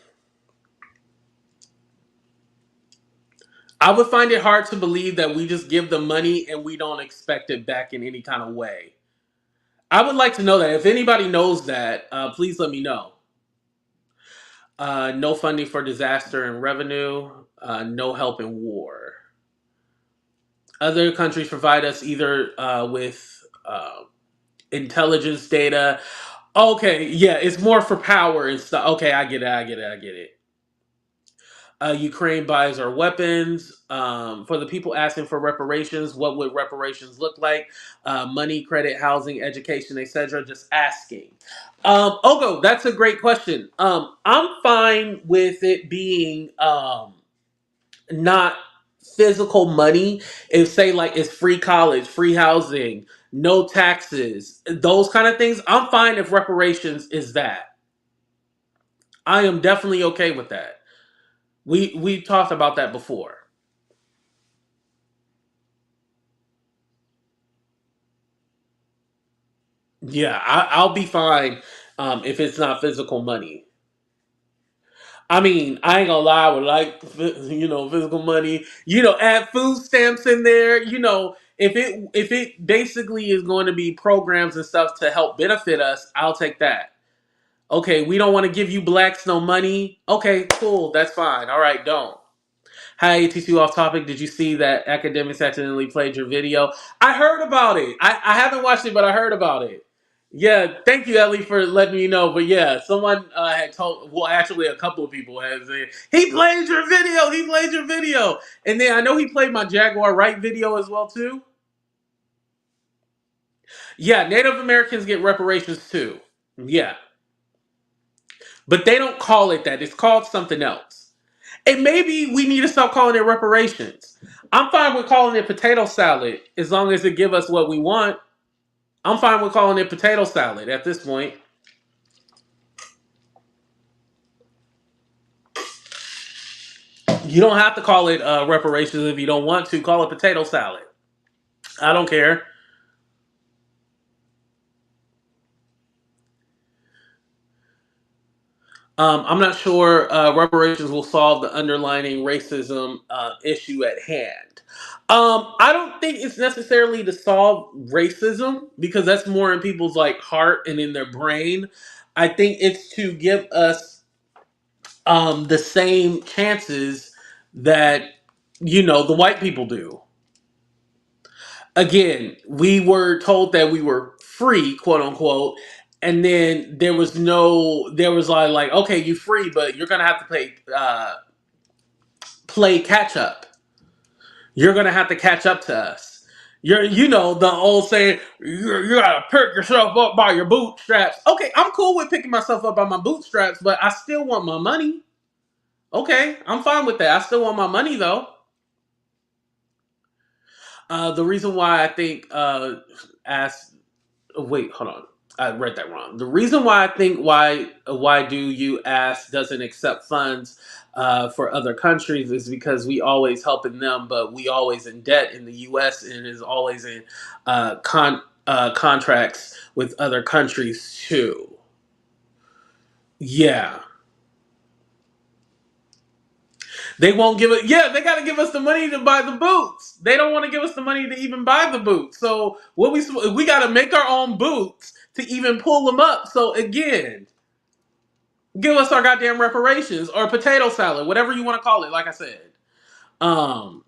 I would find it hard to believe that we just give them money and we don't expect it back in any kind of way. I would like to know that. If anybody knows that, please let me know. No funding for disaster and revenue. No help in war. Other countries provide us either with intelligence data. Okay, yeah, it's more for power and stuff. Okay, I get it. I get it. I get it. Ukraine buys our weapons. For the people asking for reparations, what would reparations look like? Money, credit, housing, education, etc. Just asking. Ogo, that's a great question. I'm fine with it being not physical money. If say like it's free college, free housing, no taxes, those kind of things. I'm fine if reparations is that. I am definitely okay with that. We talked about that before. Yeah, I'll be fine if it's not physical money. I mean, I ain't gonna lie, I would like physical money. Add food stamps in there. If it basically is going to be programs and stuff to help benefit us, I'll take that. Okay, we don't want to give you blacks no money. Okay, cool, that's fine. All right, don't. Hi, AT2 off topic. Did you see that academics accidentally played your video? I heard about it. I haven't watched it, but I heard about it. Yeah, thank you, Ellie, for letting me know. But yeah, someone had told, well, actually, a couple of people had said, he played your video, he played your video. And then I know he played my Jaguar Wright video as well, too. Yeah, Native Americans get reparations, too. Yeah. But they don't call it that. It's called something else. And maybe we need to stop calling it reparations. I'm fine with calling it potato salad as long as it give us what we want. I'm fine with calling it potato salad at this point. You don't have to call it reparations if you don't want to. Call it potato salad. I don't care. I'm not sure reparations will solve the underlying racism issue at hand. I don't think it's necessarily to solve racism because that's more in people's like heart and in their brain. I think it's to give us the same chances that the white people do. Again, we were told that we were free, quote unquote, and then there was like okay, you free, but you're gonna have to play catch up. You're gonna have to catch up to us. The old saying, you gotta pick yourself up by your bootstraps. Okay, I'm cool with picking myself up by my bootstraps, but I still want my money. Okay, I'm fine with that. I still want my money though. The reason why I think as wait, hold on. I read that wrong. The reason why I think why do you ask doesn't accept funds for other countries is because we always helping them, but we always in debt in the U.S. and is always in contracts with other countries too. Yeah, they won't give it. Yeah, they got to give us the money to buy the boots. They don't want to give us the money to even buy the boots. So we got to make our own boots to even pull them up. So again, give us our goddamn reparations or potato salad, whatever you want to call it. Like I said, um,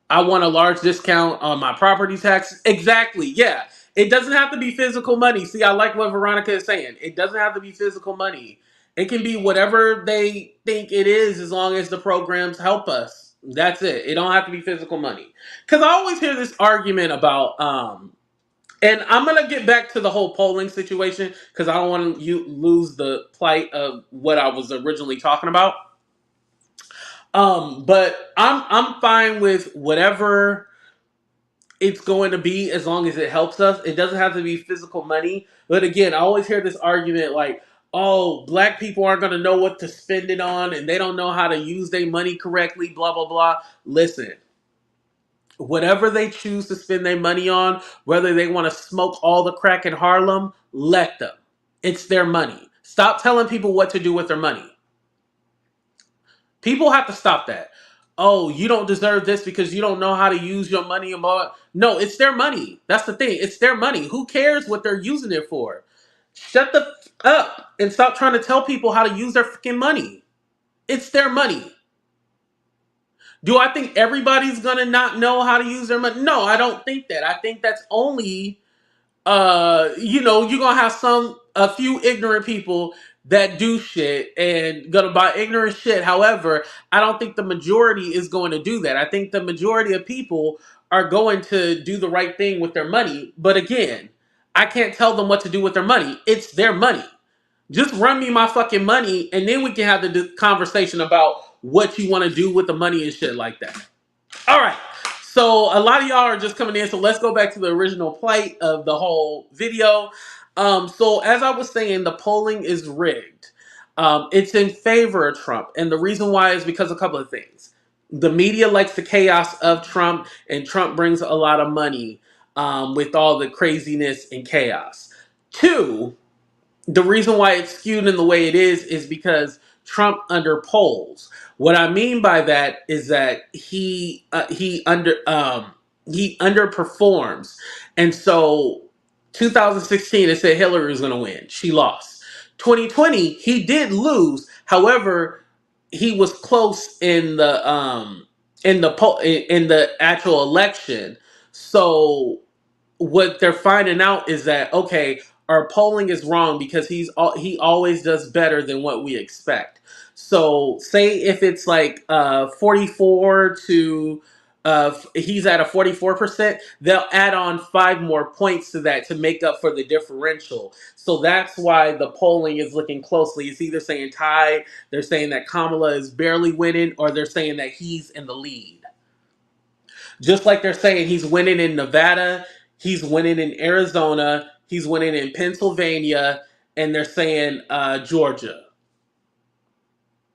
I want a large discount on my property taxes. Exactly. Yeah, it doesn't have to be physical money. See, I like what Veronica is saying. It doesn't have to be physical money. It can be whatever they think it is, as long as the programs help us. That's it. It don't have to be physical money. Because I always hear this argument about and I'm gonna get back to the whole polling situation because I don't want you lose the plight of what I was originally talking about. But I'm fine with whatever it's going to be as long as it helps us. It doesn't have to be physical money. But again, I always hear this argument like, "Oh, black people aren't gonna know what to spend it on, and they don't know how to use their money correctly." Blah blah blah. Listen, whatever they choose to spend their money on, whether they want to smoke all the crack in Harlem, let them. It's their money. Stop telling people what to do with their money. People have to stop that. Oh, you don't deserve this because you don't know how to use your money and blah. No, it's their money. That's the thing. It's their money. Who cares what they're using it for? Shut the up and stop trying to tell people how to use their freaking money. It's their money. Do I think everybody's gonna not know how to use their money? No, I don't think that. I think that's only you're gonna have a few ignorant people that do shit and gonna buy ignorant shit. However, I don't think the majority is going to do that. I think the majority of people are going to do the right thing with their money. But again, I can't tell them what to do with their money. It's their money. Just run me my fucking money, and then we can have the conversation about what you want to do with the money and shit like that. All right. So a lot of y'all are just coming in. So let's go back to the original plight of the whole video. So as I was saying, the polling is rigged. It's in favor of Trump, and the reason why is because of a couple of things. The media likes the chaos of Trump, and Trump brings a lot of money with all the craziness and chaos. Two, the reason why it's skewed in the way it is because Trump underpolls. What I mean by that is that he underperforms, and so 2016 it said Hillary was going to win. She lost. 2020 he did lose. However, he was close in the actual election. So what they're finding out is that, okay, our polling is wrong because he always does better than what we expect. So say if it's like 44 to he's at a 44%, they'll add on 5 more points to that to make up for the differential. So that's why the polling is looking closely. It's either saying tie, they're saying that Kamala is barely winning, or they're saying that he's in the lead. Just like they're saying he's winning in Nevada, he's winning in Arizona, he's winning in Pennsylvania, and they're saying Georgia.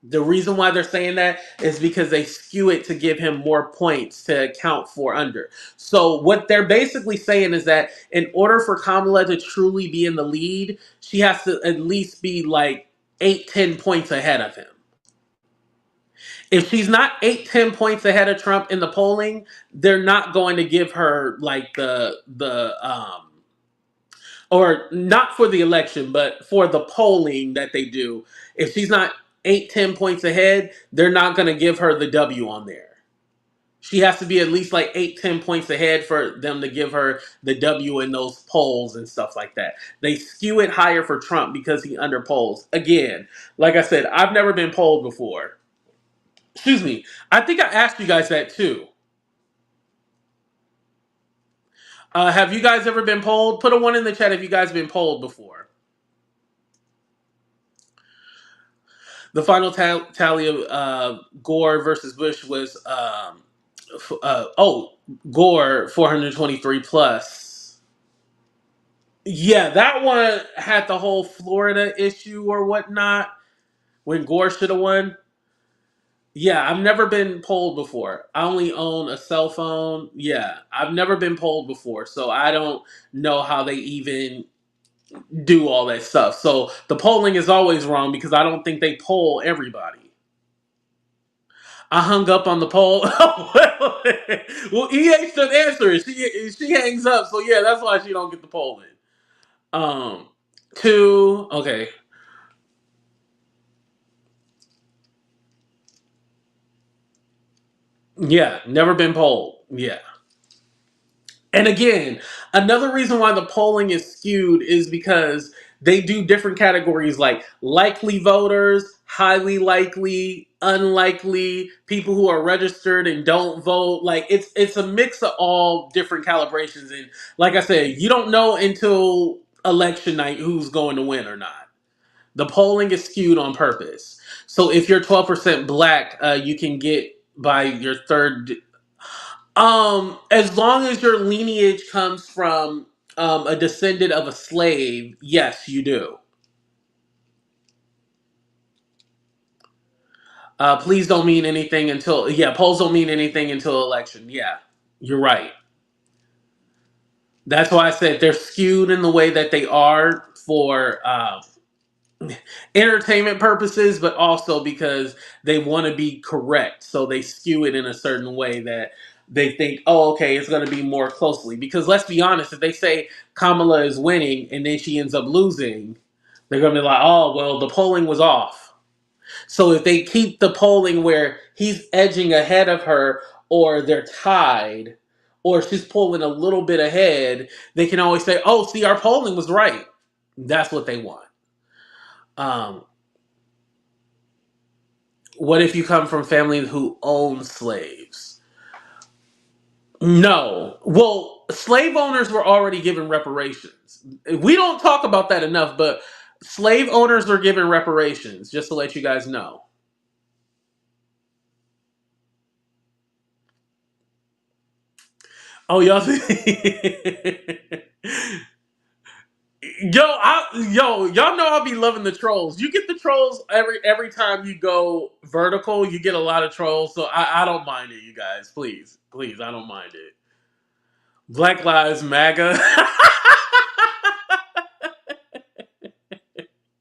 The reason why they're saying that is because they skew it to give him more points to account for under. So what they're basically saying is that in order for Kamala to truly be in the lead, she has to at least be like 8, 10 points ahead of him. If she's not 8, 10 points ahead of Trump in the polling, they're not going to give her like the or not for the election, but for the polling that they do. If she's not 8, 10 points ahead, they're not going to give her the W on there. She has to be at least like 8, 10 points ahead for them to give her the W in those polls and stuff like that. They skew it higher for Trump because he underpolls. Again, like I said, I've never been polled before. Excuse me. I think I asked you guys that too. Have you guys ever been polled? Put a 1 in the chat if you guys been polled before. The final tally of Gore versus Bush was Gore 423 plus. Yeah, that one had the whole Florida issue or whatnot when Gore should have won. Yeah, I've never been polled before. I only own a cell phone. Yeah, I've never been polled before, so I don't know how they even do all that stuff. So the polling is always wrong because I don't think they poll everybody. I hung up on the poll. Well, EH doesn't answer it. She hangs up, so yeah, that's why she don't get the polling. Um, Two. Okay. Yeah, never been polled. Yeah. And again, another reason why the polling is skewed is because they do different categories like likely voters, highly likely, unlikely, people who are registered and don't vote. Like it's a mix of all different calibrations. And like I said, you don't know until election night who's going to win or not. The polling is skewed on purpose. So if you're 12% black, you can get by your third. As long as your lineage comes from a descendant of a slave, yes, you do. Please don't mean anything until polls don't mean anything until election. Yeah, you're right. That's why I said they're skewed in the way that they are for entertainment purposes, but also because they want to be correct. So they skew it in a certain way that they think, oh, okay, it's going to be more closely. Because let's be honest, if they say Kamala is winning and then she ends up losing, they're going to be like, oh, well, the polling was off. So if they keep the polling where he's edging ahead of her or they're tied or she's pulling a little bit ahead, they can always say, oh, see, our polling was right. That's what they want. Um, What if you come from families who own slaves? No. Well, slave owners were already given reparations. We don't talk about that enough, but slave owners were given reparations, just to let you guys know. Oh, y'all. Y'all know I'll be loving the trolls. You get the trolls every time you go vertical. You get a lot of trolls, so I don't mind it, you guys. Please, please, I don't mind it. Black Lives MAGA.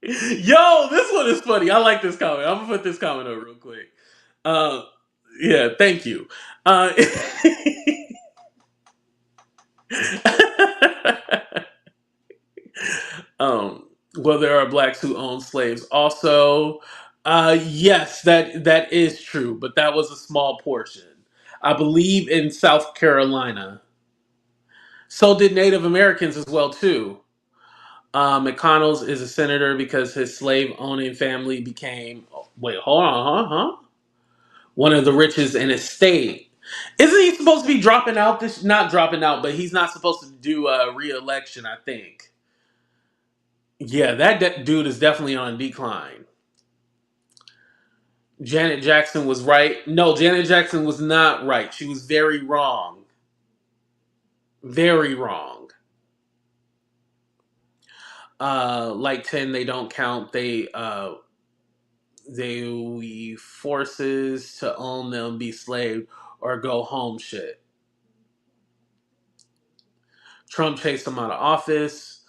Yo, this one is funny. I like this comment. I'm gonna put this comment up real quick. Uh, yeah, thank you. Uh, well, there are blacks who own slaves. Also, yes, that is true, but that was a small portion. I believe in South Carolina. So did Native Americans as well too. McConnell is a senator because his slave owning family became wait, hold on, one of the richest in his state. Isn't he supposed to be dropping out this? Not dropping out, but he's not supposed to do a re-election. I think. Yeah, that dude is definitely on decline. Janet Jackson was right. No, Janet Jackson was not right. She was very wrong. Very wrong. Like 10, they don't count. They we forces to own them, be slave, or go home shit. Trump chased him out of office.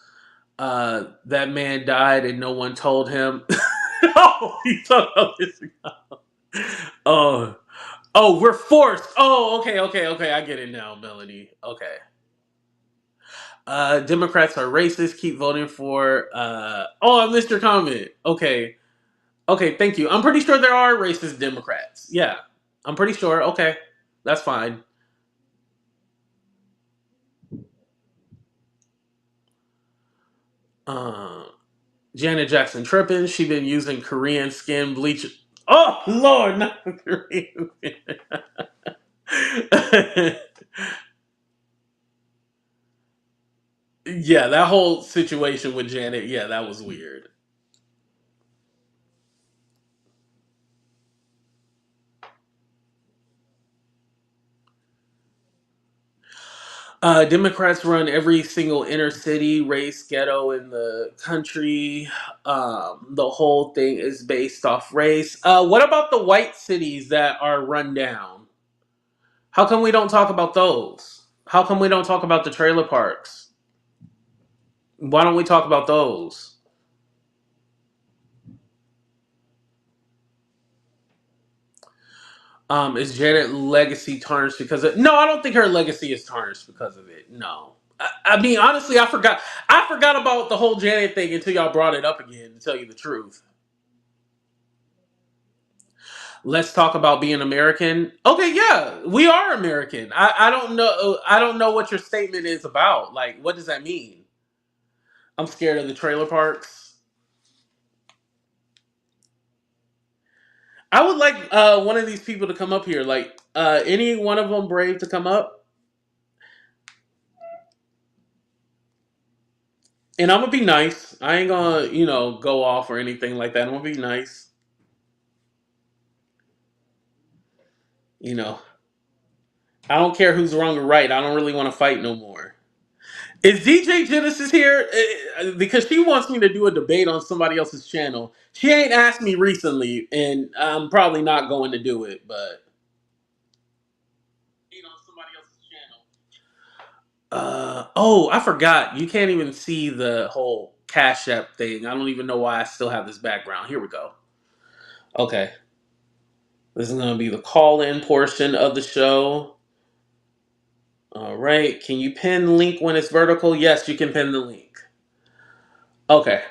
That man died and no one told him. Oh, he talking about this. Oh, oh, we're forced. Oh, okay. I get it now, Melanie. Okay. Democrats are racist. Keep voting for. Oh, I missed your comment. Okay. Okay, thank you. I'm pretty sure there are racist Democrats. Yeah, I'm pretty sure. Okay, that's fine. Uh, Janet Jackson tripping. She been using Korean skin bleach. Oh Lord, not Korean. Yeah, that whole situation with Janet. Yeah, that was weird. Democrats run every single inner city, race, ghetto in the country. The whole thing is based off race. What about the white cities that are run down? How come we don't talk about those? How come we don't talk about the trailer parks? Why don't we talk about those? Is Janet legacy tarnished because of? No, I don't think her legacy is tarnished because of it. No, I mean honestly, I forgot. I forgot about the whole Janet thing until y'all brought it up again. To tell you the truth, let's talk about being American. Okay, yeah, we are American. I don't know. I don't know what your statement is about. Like, what does that mean? I'm scared of the trailer parks. I would like one of these people to come up here. Like any one of them brave to come up, and I'm gonna be nice. I ain't gonna go off or anything like that. I'm gonna be nice. You know, I don't care who's wrong or right. I don't really want to fight no more. Is DJ Genesis here? Because she wants me to do a debate on somebody else's channel. She ain't asked me recently, and I'm probably not going to do it. But oh, I forgot. You can't even see the whole Cash App thing. I don't even know why I still have this background. Here we go. Okay, this is going to be the call-in portion of the show. All right. Can you pin link when it's vertical? Yes, you can pin the link. Okay.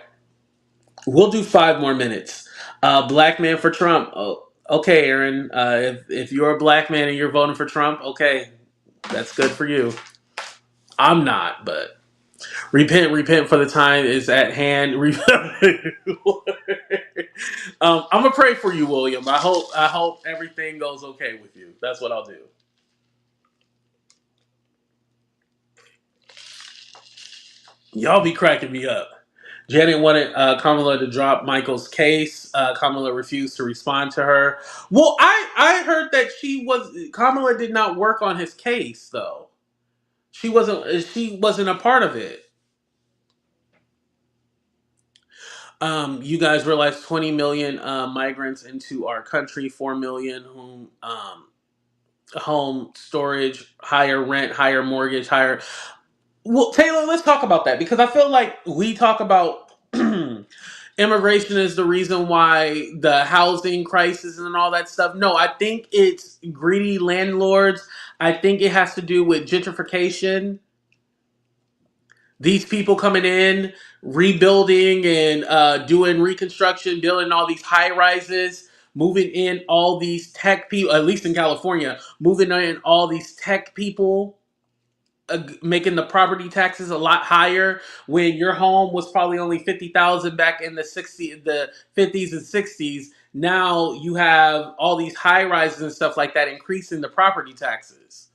We'll do 5 more minutes. Black man for Trump. Oh, okay, Aaron. If you're a black man and you're voting for Trump, okay, that's good for you. I'm not, but repent for the time is at hand. I'm gonna pray for you, William. I hope everything goes okay with you. That's what I'll do. Y'all be cracking me up. Janet wanted Kamala to drop Michael's case. Kamala refused to respond to her. Well, I heard that Kamala did not work on his case though. She wasn't a part of it. You guys realize 20 million migrants into our country, 4 million whom home storage, higher rent, higher mortgage, higher. Well, Taylor, let's talk about that because I feel like we talk about immigration is the reason why the housing crisis and all that stuff. No, I think it's greedy landlords. I think it has to do with gentrification. These people coming in, rebuilding and doing reconstruction, building all these high rises, moving in all these tech people, at least in California, moving in all these tech people. making the property taxes a lot higher when your home was probably only 50,000 back in the 50s and 60s. Now you have all these high rises and stuff like that increasing the property taxes.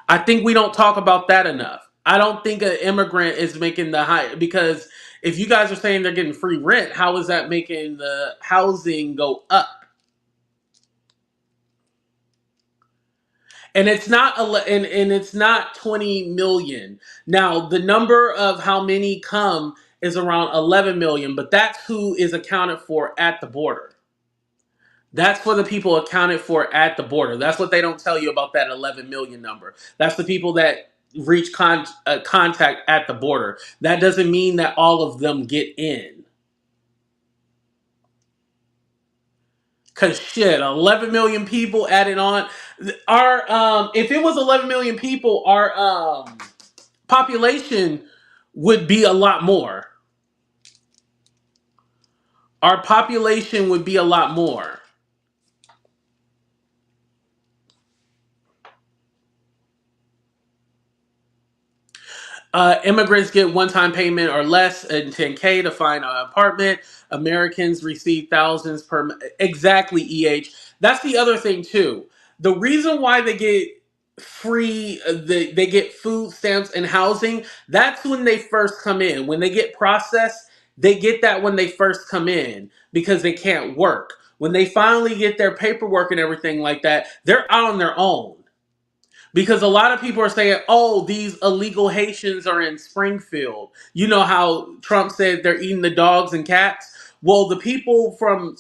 I think we don't talk about that enough. I don't think an immigrant is making the high, because if you guys are saying they're getting free rent, how is that making the housing go up? And it's not and it's not 20 million. Now, the number of how many come is around 11 million, but that's who is accounted for at the border. That's for the people accounted for at the border. That's what they don't tell you about that 11 million number. That's the people that reach contact at the border. That doesn't mean that all of them get in. Cause shit, 11 million people added on. Our if it was 11 million people, our population would be a lot more. Our population would be a lot more. Immigrants get one-time payment or less and 10K to find an apartment. Americans receive thousands per. Exactly, That's the other thing too. The reason why they get free, they get food stamps and housing. That's when they first come in. When they get processed, they get that when they first come in because they can't work. When they finally get their paperwork and everything like that, they're out on their own. Because a lot of people are saying, oh, these illegal Haitians are in Springfield. You know how Trump said they're eating the dogs and cats? Well, the people from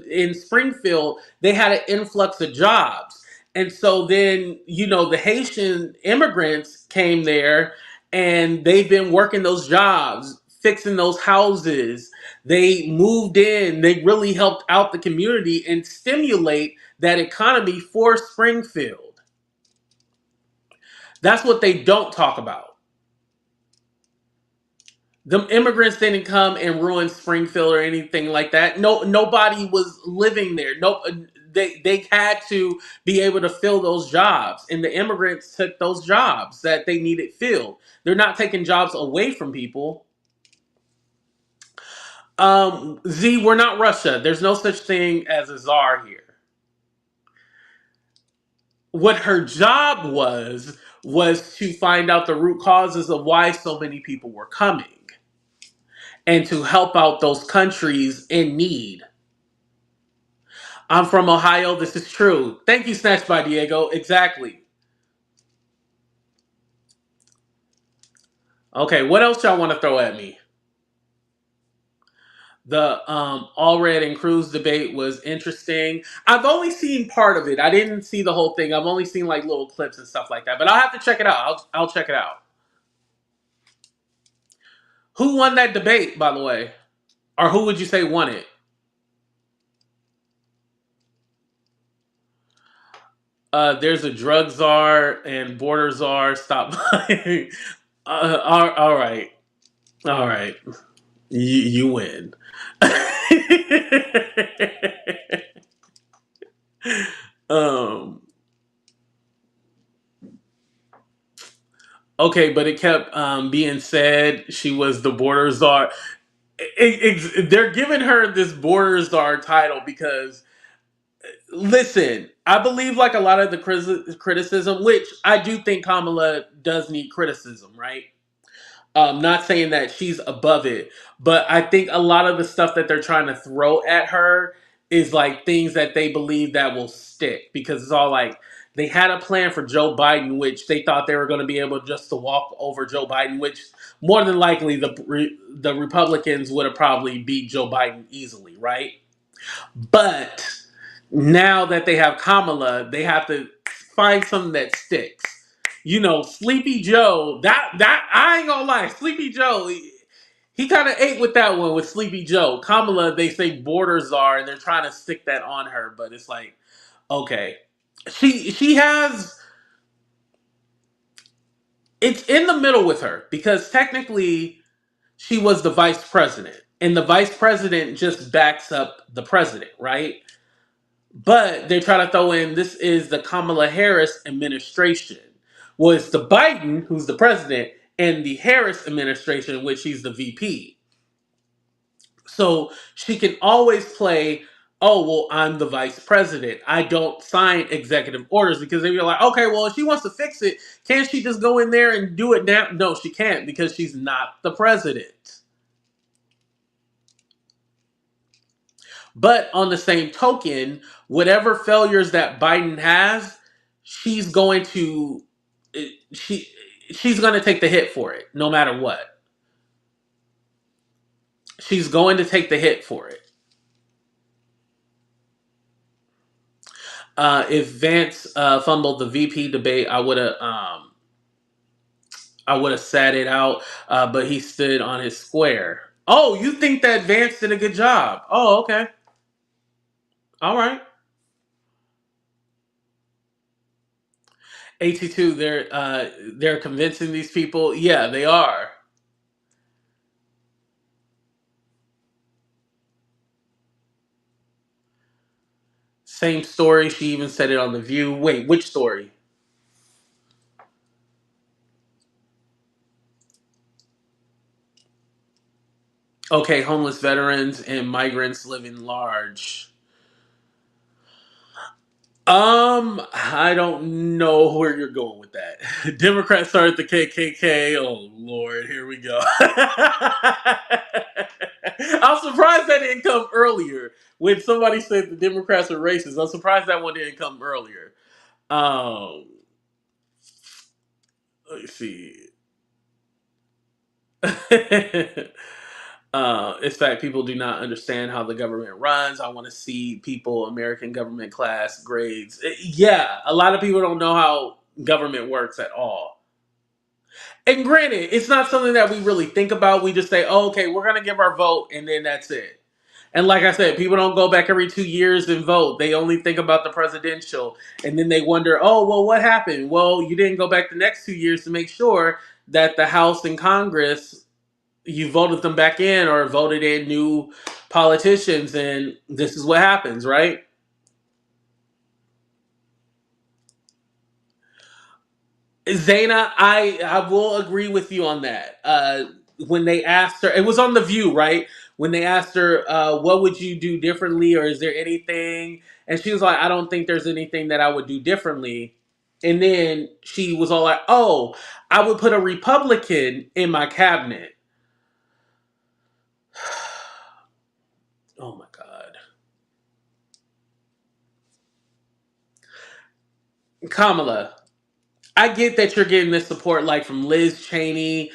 in Springfield, they had an influx of jobs. And so then, the Haitian immigrants came there and they've been working those jobs, fixing those houses. They moved in, they really helped out the community and stimulate that economy for Springfield. That's what they don't talk about. The immigrants didn't come and ruin Springfield or anything like that. No, nobody was living there. No, they had to be able to fill those jobs, and the immigrants took those jobs that they needed filled. They're not taking jobs away from people. Z, we're not Russia. There's no such thing as a czar here. What her job was to find out the root causes of why so many people were coming and to help out those countries in need. I'm from Ohio. This is true. Thank you, Snatched by Diego. Exactly. Okay, what else y'all want to throw at me? The Allred and Cruz debate was interesting. I've only seen part of it. I didn't see the whole thing. I've only seen like little clips and stuff like that. But I'll have to check it out. I'll check it out. Who won that debate, by the way? Or who would you say won it? There's a drug czar and border czar. Stop lying. All right. All right. You win. um. Okay, but it kept being said she was the border czar. They're giving her this border czar title because, listen, I believe like a lot of the criticism, which I do think Kamala does need criticism, right? Not saying that she's above it, but I think a lot of the stuff that they're trying to throw at her is like things that they believe that will stick, because it's all like they had a plan for Joe Biden, which they thought they were going to be able just to walk over Joe Biden, which more than likely the Republicans would have probably beat Joe Biden easily, right? But now that they have Kamala, they have to find something that sticks. Sleepy Joe. That I ain't gonna lie, Sleepy Joe. He kind of ate with that one with Sleepy Joe. Kamala, they say border czar, and they're trying to stick that on her, but it's like, okay, she has. It's in the middle with her because technically she was the vice president, and the vice president just backs up the president, right? But they try to throw in this is the Kamala Harris administration, Well, it's the Biden who's the president and the Harris administration in which he's the VP. So she can always play, oh, well, I'm the vice president. I don't sign executive orders because they'd be like, okay, well, if she wants to fix it, can't she just go in there and do it now? No, she can't because she's not the president. But on the same token, whatever failures that Biden has, she's going to she she's going to take the hit for it no matter what. She's going to take the hit for it. If Vance fumbled the VP debate, I would have sat it out, but he stood on his square. Oh, you think that Vance did a good job? Oh, okay, all right. AT2, they're convincing these people. Yeah, they are. Same story. She even said it on The View. Wait, which story? Okay, homeless veterans and migrants living large. I don't know where you're going with that. Democrats started the KKK. Oh Lord, here we go. I'm surprised that didn't come earlier. When somebody said the Democrats are racist, I'm surprised that one didn't come earlier. Um, let's see. It's fact people do not understand how the government runs. I want to see people, American government class grades. Yeah, a lot of people don't know how government works at all. And granted, it's not something that we really think about. We just say, oh, okay, we're going to give our vote, and then that's it. And like I said, people don't go back every 2 years and vote. They only think about the presidential. And then they wonder, oh, well, what happened? Well, you didn't go back the next 2 years to make sure that the House and Congress you voted them back in or voted in new politicians, and this is what happens, right? Zaina, I will agree with you on that. When they asked her, it was on The View, right? When they asked her, what would you do differently, or is there anything? And she was like, I don't think there's anything that I would do differently. And then she was all like, oh, I would put a Republican in my cabinet. Oh my God. Kamala, I get that you're getting this support like from Liz Cheney,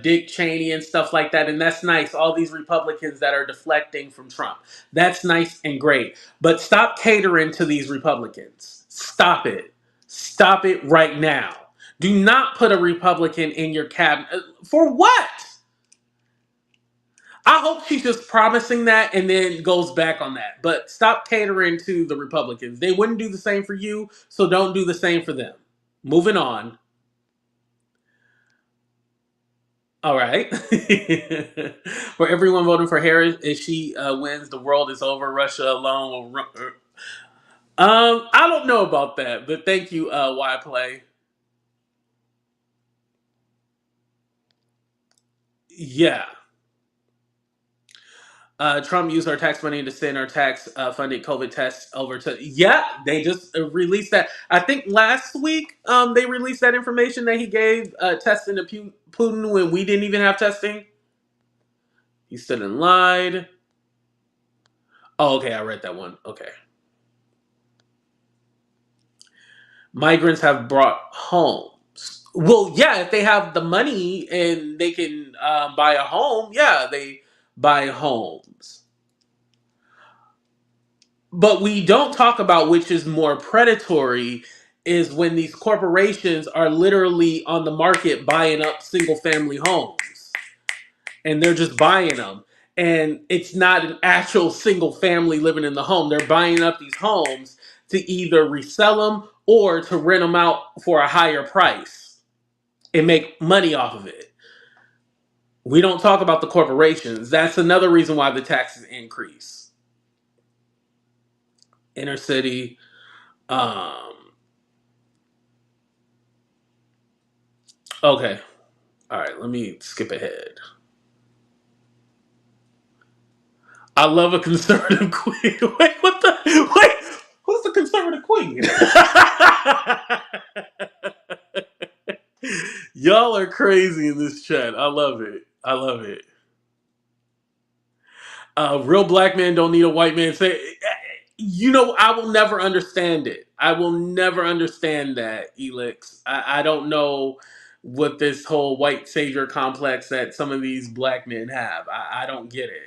Dick Cheney, and stuff like that, and that's nice. All these Republicans that are deflecting from Trump. That's nice and great. But stop catering to these Republicans. Stop it. Stop it right now. Do not put a Republican in your cabinet. For what? I hope she's just promising that and then goes back on that. But stop catering to the Republicans. They wouldn't do the same for you, so don't do the same for them. Moving on. All right. For everyone voting for Harris, if she wins, the world is over. Russia alone will. I don't know about that, but thank you, Y Play. Yeah. Trump used our tax money to send our tax funded COVID tests over to. Yeah, they just released that. I think last week they released that information that he gave testing to Putin when we didn't even have testing. He stood and lied. Oh, okay, I read that one. Okay. Migrants have brought homes. Well, yeah, if they have the money and they can buy a home, yeah, they buy homes. But we don't talk about which is more predatory is when these corporations are literally on the market buying up single family homes and they're just buying them. And it's not an actual single family living in the home. They're buying up these homes to either resell them or to rent them out for a higher price and make money off of it. We don't talk about the corporations. That's another reason why the taxes increase. Inner city. Um, Okay. All right. Let me skip ahead. I love a conservative queen. Wait, what the? Wait, who's the conservative queen? Y'all are crazy in this chat. I love it. I love it. Real black men don't need a white man. Say, you know, I will never understand it. I will never understand that, Elix. I don't know what this whole white savior complex that some of these black men have. I don't get it.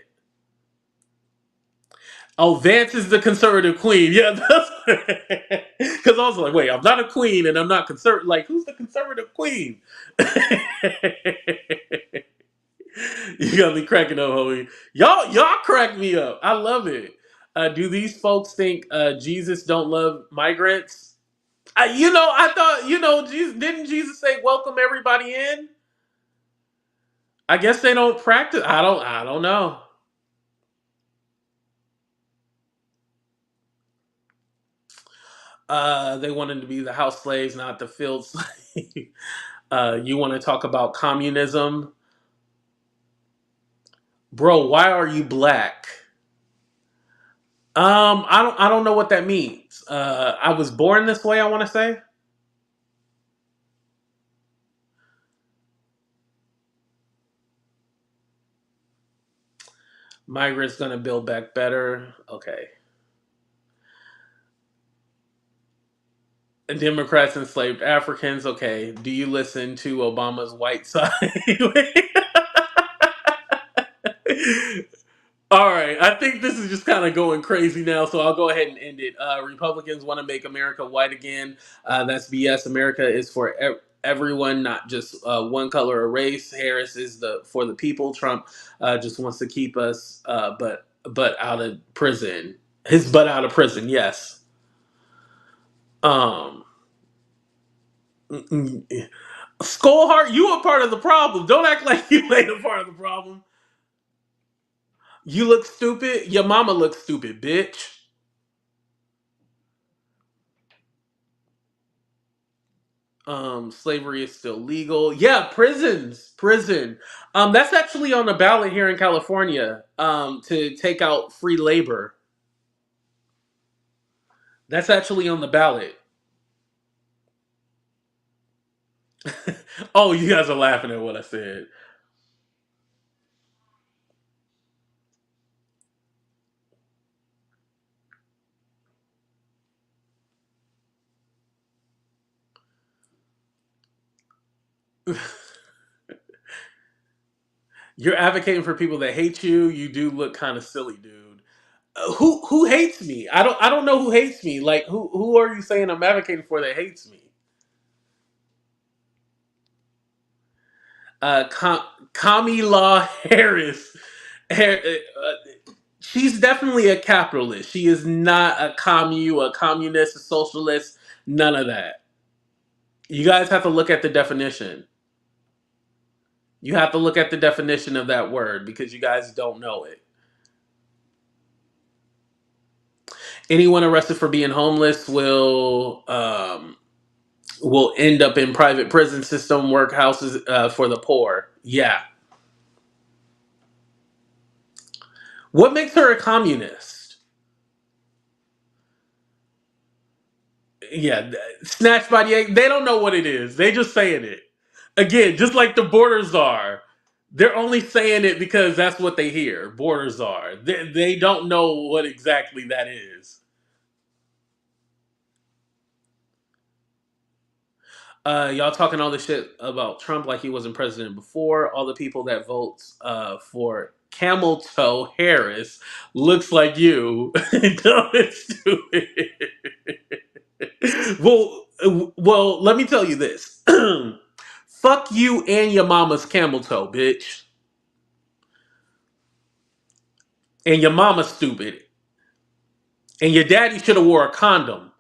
Oh, Vance is the conservative queen. Yeah, that's because I was like, wait, I'm not a queen and I'm not conservative. Like, who's the conservative queen? You got me cracking up, homie. Y'all crack me up. I love it. Do these folks think Jesus don't love migrants? I thought, Jesus didn't Jesus say welcome everybody in? I guess they don't practice. I don't know. They wanted to be the house slaves, not the field slaves. You want to talk about communism, bro? Why are you black? I don't know what that means. I was born this way. I want to say migrants gonna build back better. Okay, Democrats enslaved Africans. Okay, do you listen to Obama's white side? All right, I think this is just kind of going crazy now, so I'll go ahead and end it. Republicans want to make America white again. That's BS. America is for everyone, not just one color or race. Harris is the for the people. Trump just wants to keep us, but out of prison. His butt out of prison. Yes. Um. Skullheart, you a part of the problem. Don't act like you ain't a part of the problem. You look stupid. Your mama looks stupid, bitch. Slavery is still legal. Yeah, prison. That's actually on the ballot here in California. To take out free labor. That's actually on the ballot. Oh, you guys are laughing at what I said. You're advocating for people that hate you. You do look kind of silly, dude. Who hates me? I don't know who hates me. Like who are you saying I'm advocating for that hates me? Uh, Ka- Kamala Harris. She's definitely a capitalist. She is not a communist, a socialist. None of that. You guys have to look at the definition. You have to look at the definition of that word because you guys don't know it. Anyone arrested for being homeless will end up in private prison system workhouses for the poor. Yeah. What makes her a communist? Yeah, snatched by the egg. They don't know what it is. They just saying it. Again, just like the borders are. They're only saying it because that's what they hear. Borders are. They don't know what exactly that is. Y'all talking all this shit about Trump like he wasn't president before. All the people that votes for Camel Toe Harris looks like you. Dumb and stupid. well, let me tell you this. Fuck you and your mama's camel toe, bitch. And your mama's stupid. And your daddy should have wore a condom.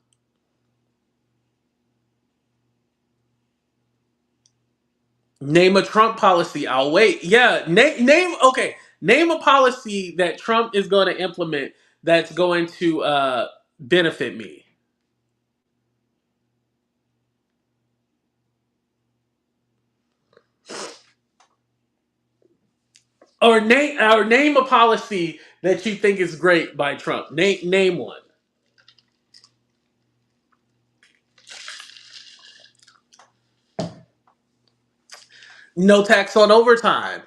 Name a Trump policy. I'll wait. Yeah, name. Okay, name a policy that Trump is going to implement that's going to benefit me. Or name a policy that you think is great by Trump. Name one. No tax on overtime.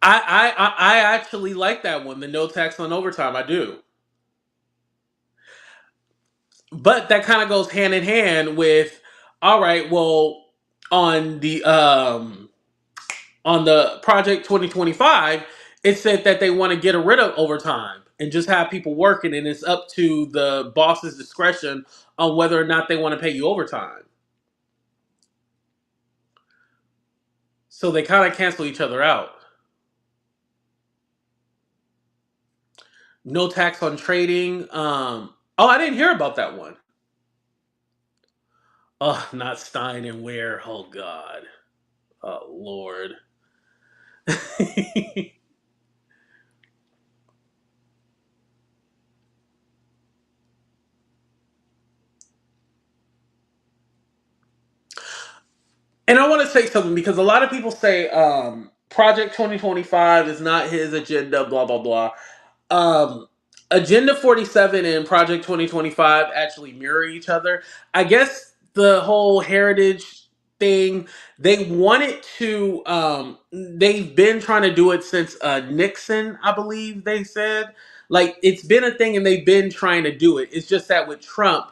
I actually like that one. The no tax on overtime. I do. But that kind of goes hand in hand with, all right, well, on the um on the Project 2025, it said that they want to get rid of overtime and just have people working, and it's up to the boss's discretion on whether or not they want to pay you overtime. So they kind of cancel each other out. No tax on trading. Oh, I didn't hear about that one. Oh, not Stein and Ware. Oh God. Oh Lord. And I want to say something because a lot of people say Project 2025 is not his agenda, blah, blah, blah. Um, Agenda 47 and Project 2025 actually mirror each other. I guess the whole heritage thing, they wanted to, they've been trying to do it since Nixon, I believe they said. Like, it's been a thing and they've been trying to do it. It's just that with Trump,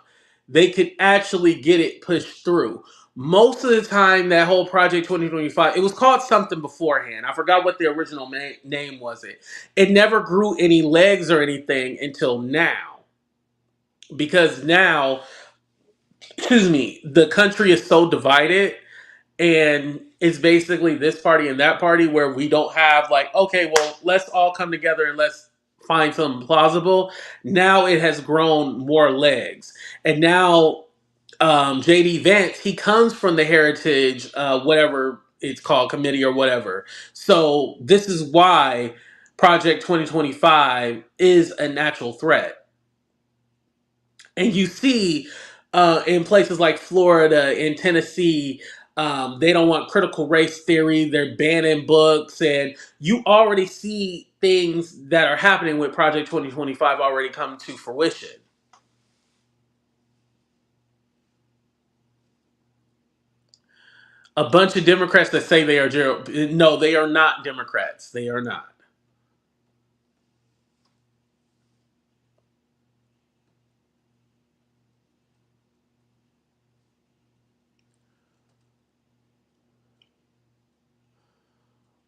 they could actually get it pushed through. Most of the time, that whole Project 2025, it was called something beforehand. I forgot what the original name was. It never grew any legs or anything until now. Because now, excuse me, the country is so divided and it's basically this party and that party where we don't have like, okay, well, let's all come together and let's find something plausible. Now it has grown more legs. And now JD Vance, he comes from the Heritage, whatever it's called, committee or whatever. So this is why Project 2025 is a natural threat. And you see in places like Florida and Tennessee, they don't want critical race theory. They're banning books. And you already see things that are happening with Project 2025 already come to fruition. A bunch of Democrats that say they are no, they are not Democrats. They are not.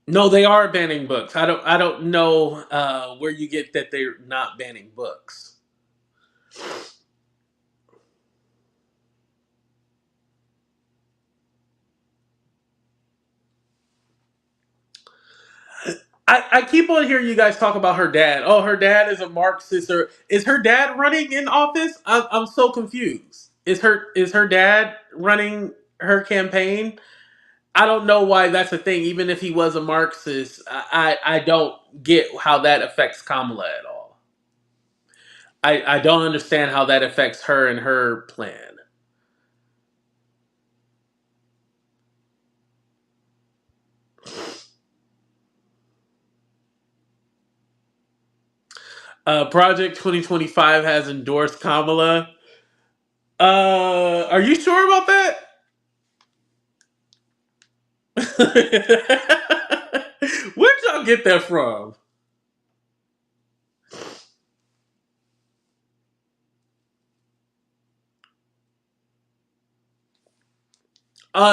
No, they are banning books. I don't know where you get that they're not banning books. I keep on hearing you guys talk about her dad. Oh, her dad is a Marxist. Or is her dad running in office? I'm so confused. Is her dad running her campaign? I don't know why that's a thing. Even if he was a Marxist, I don't get how that affects Kamala at all. I don't understand how that affects her and her plan. Project 2025 has endorsed Kamala. Are you sure about that? Where'd y'all get that from?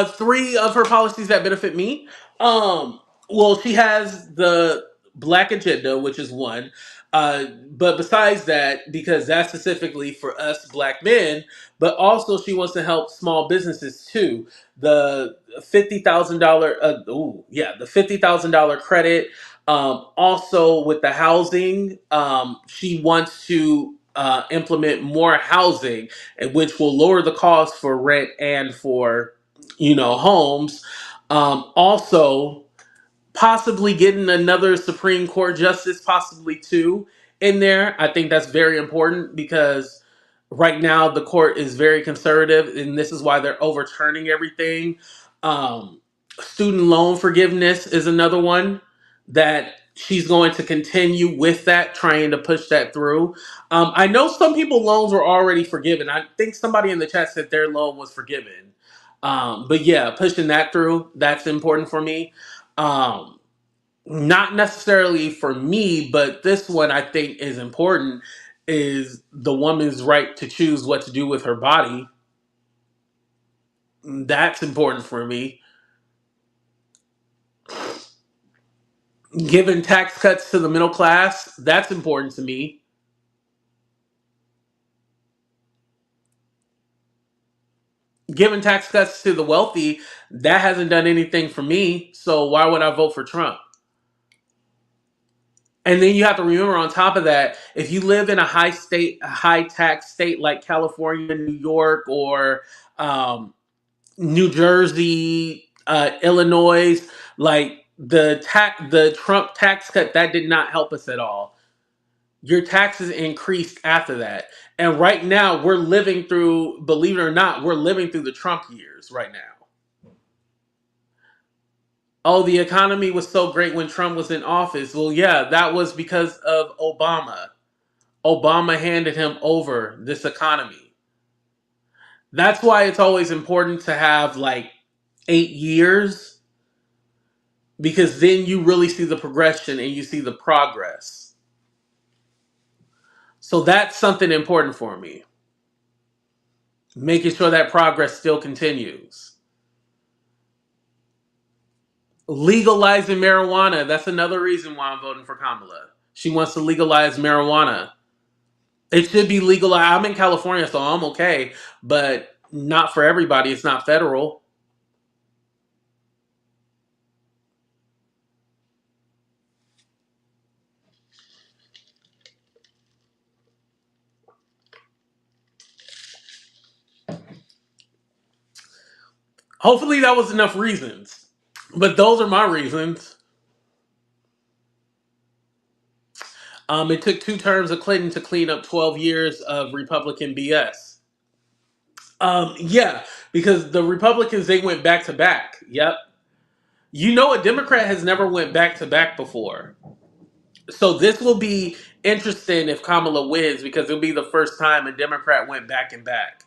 Three of her policies that benefit me. Well, she has the black agenda, which is one. But besides that, because that's specifically for us black men, but also she wants to help small businesses too. The $50,000, the $50,000 credit. Also with the housing, she wants to implement more housing, which will lower the cost for rent and for homes. Also, possibly getting another Supreme Court justice, possibly two, in there. I think that's very important because right now the court is very conservative, and this is why they're overturning everything. Student loan forgiveness is another one that she's going to continue with that, trying to push that through. I know some people loans were already forgiven. I think somebody in the chat said their loan was forgiven. But yeah, pushing that through, that's important for me. Um, Not necessarily for me, but this one I think is important, is the woman's right to choose what to do with her body. That's important for me. Giving tax cuts to the middle class, that's important to me. Giving tax cuts to the wealthy, that hasn't done anything for me. So why would I vote for Trump? And then you have to remember, on top of that, if you live in a high tax state like California, New York, or um, New Jersey, Illinois, like the Trump tax cut, that did not help us at all. Your taxes increased after that. And right now we're living through, believe it or not, we're living through the Trump years right now. Oh, the economy was so great when Trump was in office. Well, yeah, that was because of Obama. Obama handed him over this economy. That's why it's always important to have like 8 years, because then you really see the progression and you see the progress. So that's something important for me. Making sure that progress still continues. Legalizing marijuana, that's another reason why I'm voting for Kamala. She wants to legalize marijuana. It should be legalized. I'm in California, so I'm okay, but not for everybody. It's not federal. Hopefully that was enough reasons. But those are my reasons. It took 2 terms of Clinton to clean up 12 years of Republican BS. Yeah, because the Republicans, they went back to back. Yep. You know, a Democrat has never went back to back before. So this will be interesting if Kamala wins, because it'll be the first time a Democrat went back and back.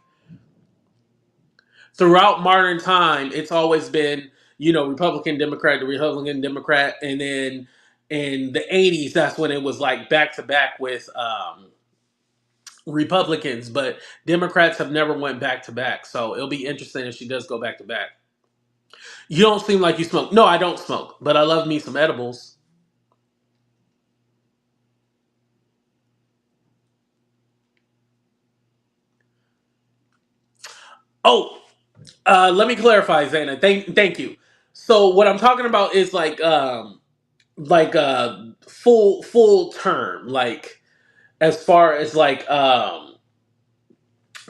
Throughout modern time, it's always been, Republican, Democrat, and then in the 80s, that's when it was like back to back with Republicans, but Democrats have never went back to back. So it'll be interesting if she does go back to back. You don't seem like you smoke. No, I don't smoke, but I love me some edibles. Oh, let me clarify, Zana. Thank you. So what I'm talking about is full term, like as far as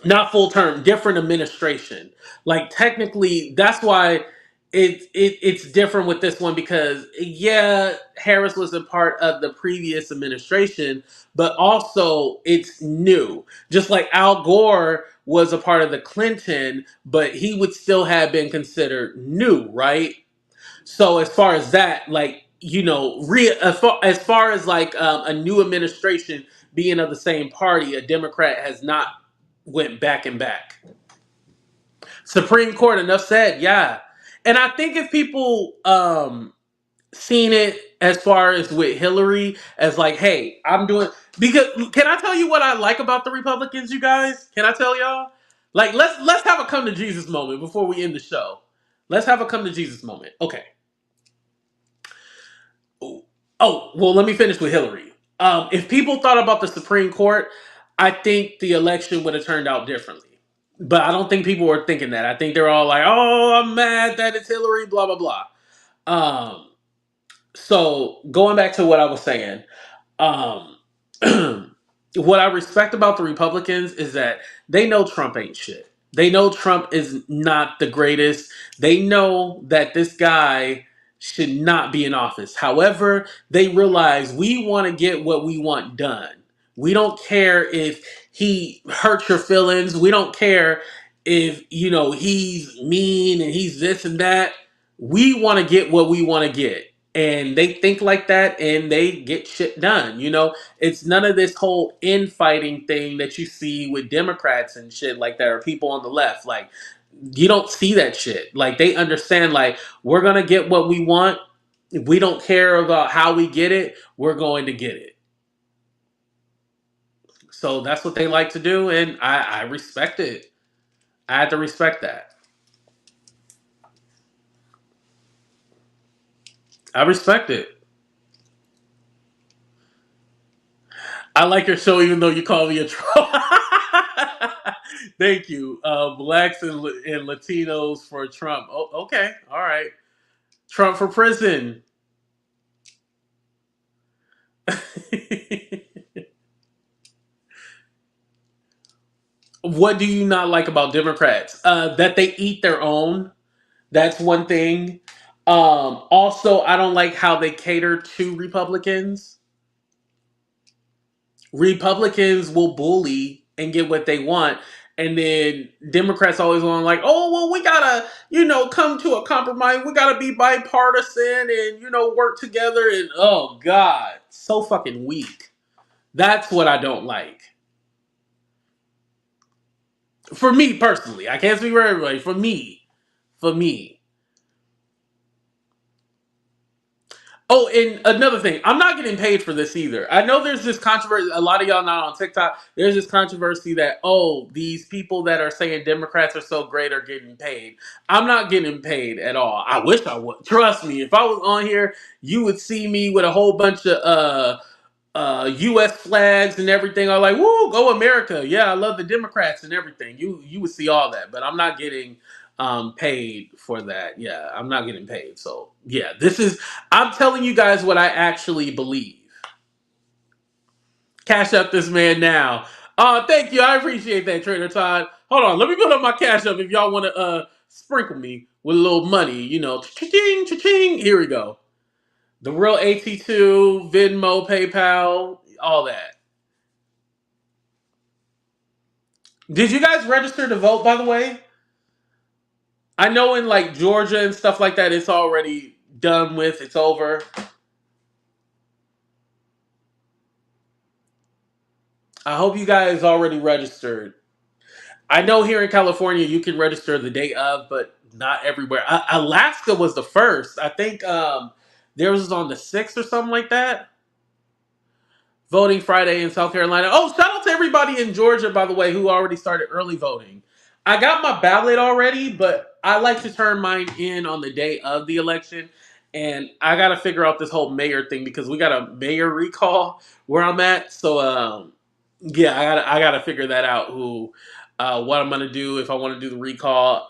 not full term, different administration. Like technically, that's why it's different with this one, because yeah, Harris was a part of the previous administration, but also it's new. Just like Al Gore was a part of the Clinton, but he would still have been considered new, right? So as far as that, like, as far as a new administration being of the same party, a Democrat has not went back and back. Supreme Court, enough said. Yeah, and I think if people seen it as far as with Hillary as like, hey, I'm doing, because can I tell you what I like about the Republicans, you guys? Can I tell y'all? Like, let's have a come to Jesus moment before we end the show. Let's have a come to Jesus moment. Okay. Oh, well, let me finish with Hillary. If people thought about the Supreme Court, I think the election would have turned out differently. But I don't think people were thinking that. I think they're all like, "Oh, I'm mad that it's Hillary." Blah blah blah. So going back to what I was saying, um, what I respect about the Republicans is that they know Trump ain't shit. They know Trump is not the greatest. They know that this guy should not be in office. However, they realize we want to get what we want done. We don't care if he hurts your feelings. We don't care if, he's mean and he's this and that. We want to get what we want to get. And they think like that and they get shit done. It's none of this whole infighting thing that you see with Democrats and shit like that, or people on the left. Like, you don't see that shit. Like, they understand, like, we're gonna get what we want. We don't care about how we get it, we're going to get it. So that's what they like to do, and I respect it. I had to respect that. I respect it. I like your show, even though you call me a troll. Thank you. Blacks and Latinos for Trump. Oh, okay, all right. Trump for prison. What do you not like about Democrats? That they eat their own. That's one thing. Also, I don't like how they cater to Republicans. Republicans will bully and get what they want. And then Democrats always want, like, oh, well, we gotta, come to a compromise. We gotta be bipartisan and, work together. And oh, God, so fucking weak. That's what I don't like. For me personally, I can't speak for everybody. For me. Oh, and another thing, I'm not getting paid for this either. I know there's this controversy. A lot of y'all not on TikTok. There's this controversy that, these people that are saying Democrats are so great are getting paid. I'm not getting paid at all. I wish I would. Trust me, if I was on here, you would see me with a whole bunch of U.S. flags and everything. I'm like, woo, go America! Yeah, I love the Democrats and everything. You would see all that, but I'm not getting paid for that. Yeah, I'm not getting paid. So yeah, I'm telling you guys what I actually believe. Cash up this man now. Thank you. I appreciate that, Trader Todd. Hold on, let me put up my cash up if y'all want to sprinkle me with a little money. Cha-ching, cha-ching. Here we go. The real AT2, Venmo, PayPal, all that. Did you guys register to vote, by the way? I know in like Georgia and stuff like that, it's already done with. It's over. I hope you guys already registered. I know here in California you can register the day of, but not everywhere. Alaska was the first. I think theirs was on the 6th or something like that. Voting Friday in South Carolina. Oh, shout out to everybody in Georgia, by the way, who already started early voting. I got my ballot already, but I like to turn mine in on the day of the election. And I got to figure out this whole mayor thing because we got a mayor recall where I'm at. So, yeah, I gotta figure that out. What I'm gonna do if I want to do the recall.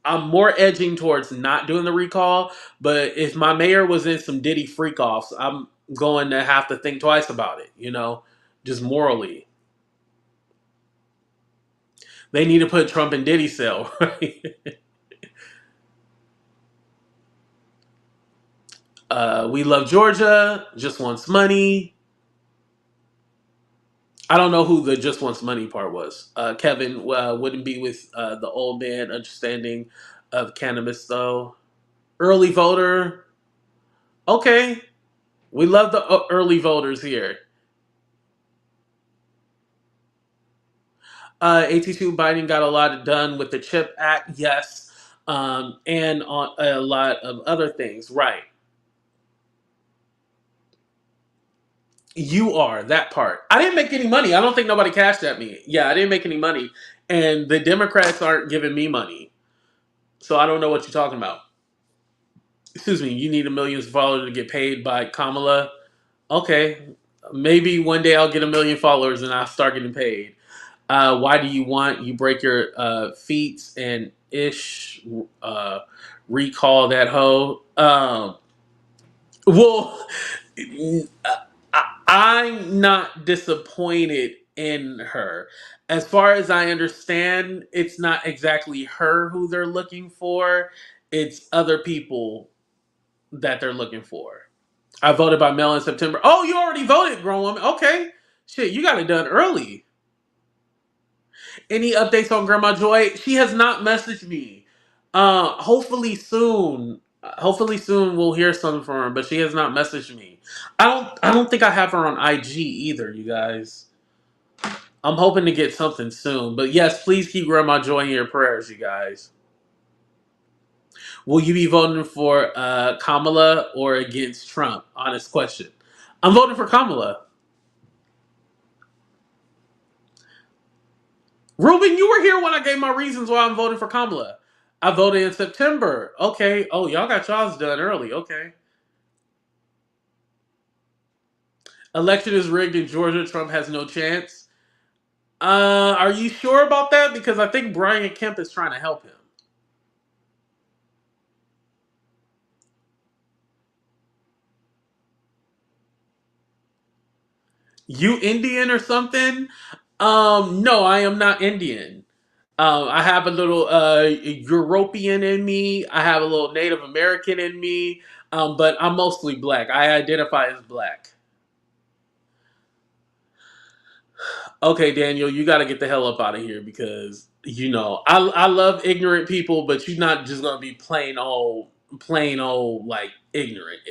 I'm more edging towards not doing the recall, but if my mayor was in some Diddy freak offs, I'm going to have to think twice about it. Just morally, they need to put Trump in Diddy cell. Right? We love Georgia. Just wants money. I don't know who the just wants money part was. Kevin wouldn't be with the old man understanding of cannabis though. Early voter. Okay. We love the early voters here. 82 Biden got a lot done with the CHIP Act, yes. And on a lot of other things. Right. You are that part. I didn't make any money. I don't think nobody cashed at me. Yeah, I didn't make any money. And the Democrats aren't giving me money. So I don't know what you're talking about. Excuse me, you need a million followers to get paid by Kamala. Okay. Maybe one day I'll get a million followers and I'll start getting paid. Why do you break your feet and uh, recall that hoe? Well, I'm not disappointed in her. As far as I understand, it's not exactly her who they're looking for. It's other people that they're looking for. I voted by mail in September. Oh, you already voted, grown woman. Okay. Shit, you got it done early. Any updates on Grandma Joy? She has not messaged me. Hopefully soon. Hopefully soon we'll hear something from her, but she has not messaged me. I don't think I have her on IG either, you guys. I'm hoping to get something soon. But yes, please keep Grandma Joy in your prayers, you guys. Will you be voting for Kamala or against Trump? Honest question. I'm voting for Kamala. Ruben, you were here when I gave my reasons why I'm voting for Kamala. I voted in September. Okay. Oh, y'all got y'all's done early. Okay. Election is rigged in Georgia. Trump has no chance. Are you sure about that? Because I think Brian Kemp is trying to help him. You Indian or something? No, I am not Indian. I have a little European in me. I have a little Native American in me. But I'm mostly black. I identify as black. Okay, Daniel, you got to get the hell up out of here because I love ignorant people, but you're not just gonna be plain old like ignorant.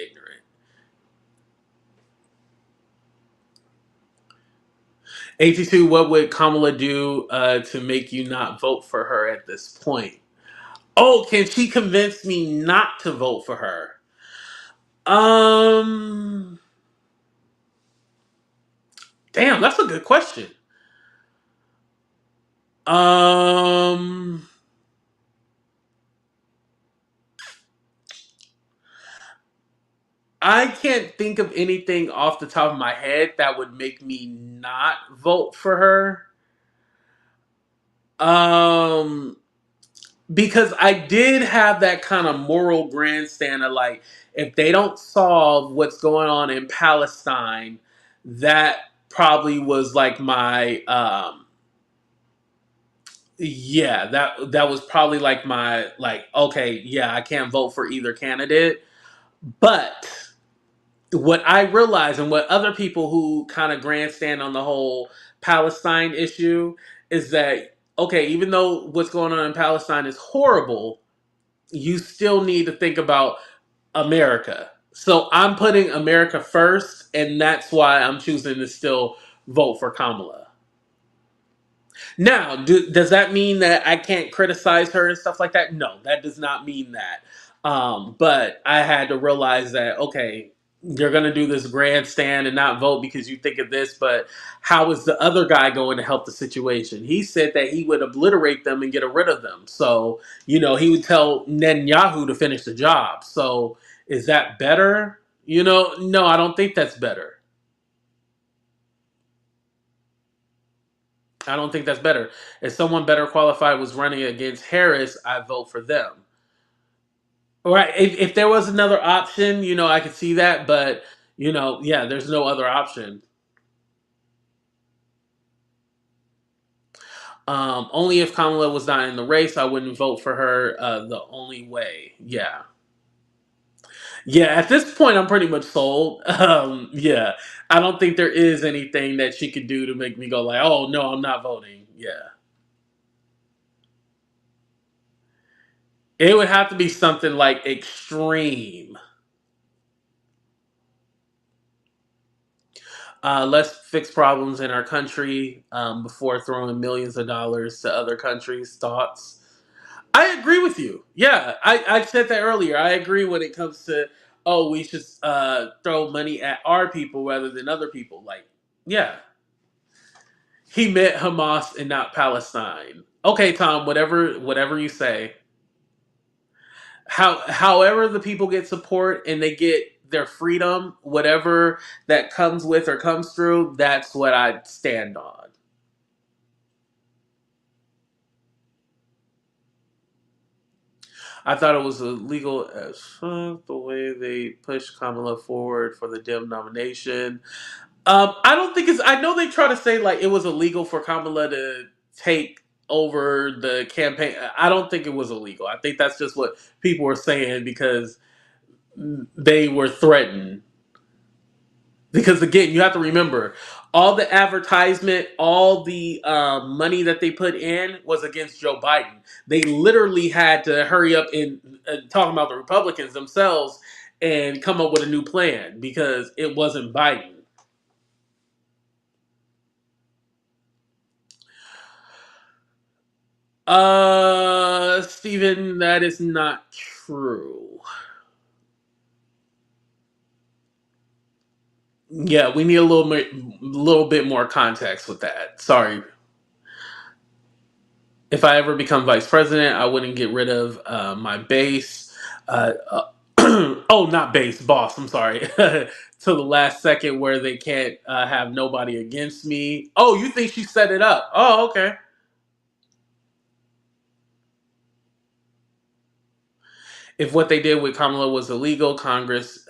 82. What would Kamala do to make you not vote for her at this point? Oh, can she convince me not to vote for her? Um, Damn, that's a good question. Um, I can't think of anything off the top of my head that would make me not vote for her. Um, because I did have that kind of moral grandstand of like, if they don't solve what's going on in Palestine, that probably was like my yeah, that was probably like my like, okay, yeah, I can't vote for either candidate. But what I realize and what other people who kind of grandstand on the whole Palestine issue is that okay, even though what's going on in Palestine is horrible, you still need to think about America. So I'm putting America first, and that's why I'm choosing to still vote for Kamala. Now, does that mean that I can't criticize her and stuff like that? No, that does not mean that. But I had to realize that, okay, you're going to do this grandstand and not vote because you think of this, but how is the other guy going to help the situation? He said that he would obliterate them and get rid of them. So, he would tell Netanyahu to finish the job. So, is that better? No, I don't think that's better. I don't think that's better. If someone better qualified was running against Harris, I vote for them. Right. If there was another option, I could see that, but yeah, there's no other option. Only if Kamala was not in the race, I wouldn't vote for her. The only way, yeah, yeah. At this point, I'm pretty much sold. Yeah, I don't think there is anything that she could do to make me go like, oh no, I'm not voting. Yeah, it would have to be something like extreme. Let's fix problems in our country before throwing millions of dollars to other countries. Thoughts? I agree with you. Yeah, I said that earlier. I agree when it comes to, oh, we should throw money at our people rather than other people. Like, yeah, he meant Hamas and not Palestine. Okay, Tom, whatever you say. However the people get support and they get their freedom, whatever that comes with or comes through, that's what I stand on. I thought it was illegal as fuck the way they pushed Kamala forward for the Dem nomination. I don't think it's. I know they try to say like it was illegal for Kamala to take over the campaign. I don't think it was illegal. I think that's just what people were saying because they were threatened. Because again, you have to remember, all the advertisement, all the money that they put in was against Joe Biden. They literally had to hurry up and talking about the Republicans themselves and come up with a new plan because it wasn't Biden. Stephen, that is not true. Yeah, we need little bit more context with that. Sorry. If I ever become vice president, I wouldn't get rid of my base. Oh, not base, boss. I'm sorry. To the last second where they can't have nobody against me. Oh, you think she set it up? Oh, okay. If what they did with Kamala was illegal, Congress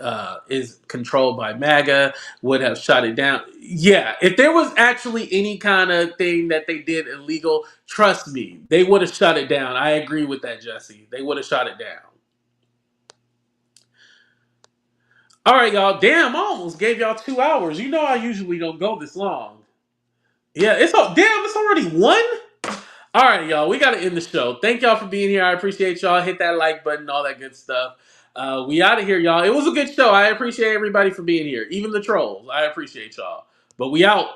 is controlled by MAGA, would have shut it down. Yeah, if there was actually any kind of thing that they did illegal, trust me, they would have shut it down. I agree with that, Jesse. They would have shut it down. All right, y'all. Damn, I almost gave y'all 2 hours. You know I usually don't go this long. Yeah, damn. It's already one. All right, y'all. We got to end the show. Thank y'all for being here. I appreciate y'all. Hit that like button, all that good stuff. We out of here, y'all. It was a good show. I appreciate everybody for being here, even the trolls. I appreciate y'all. But we out.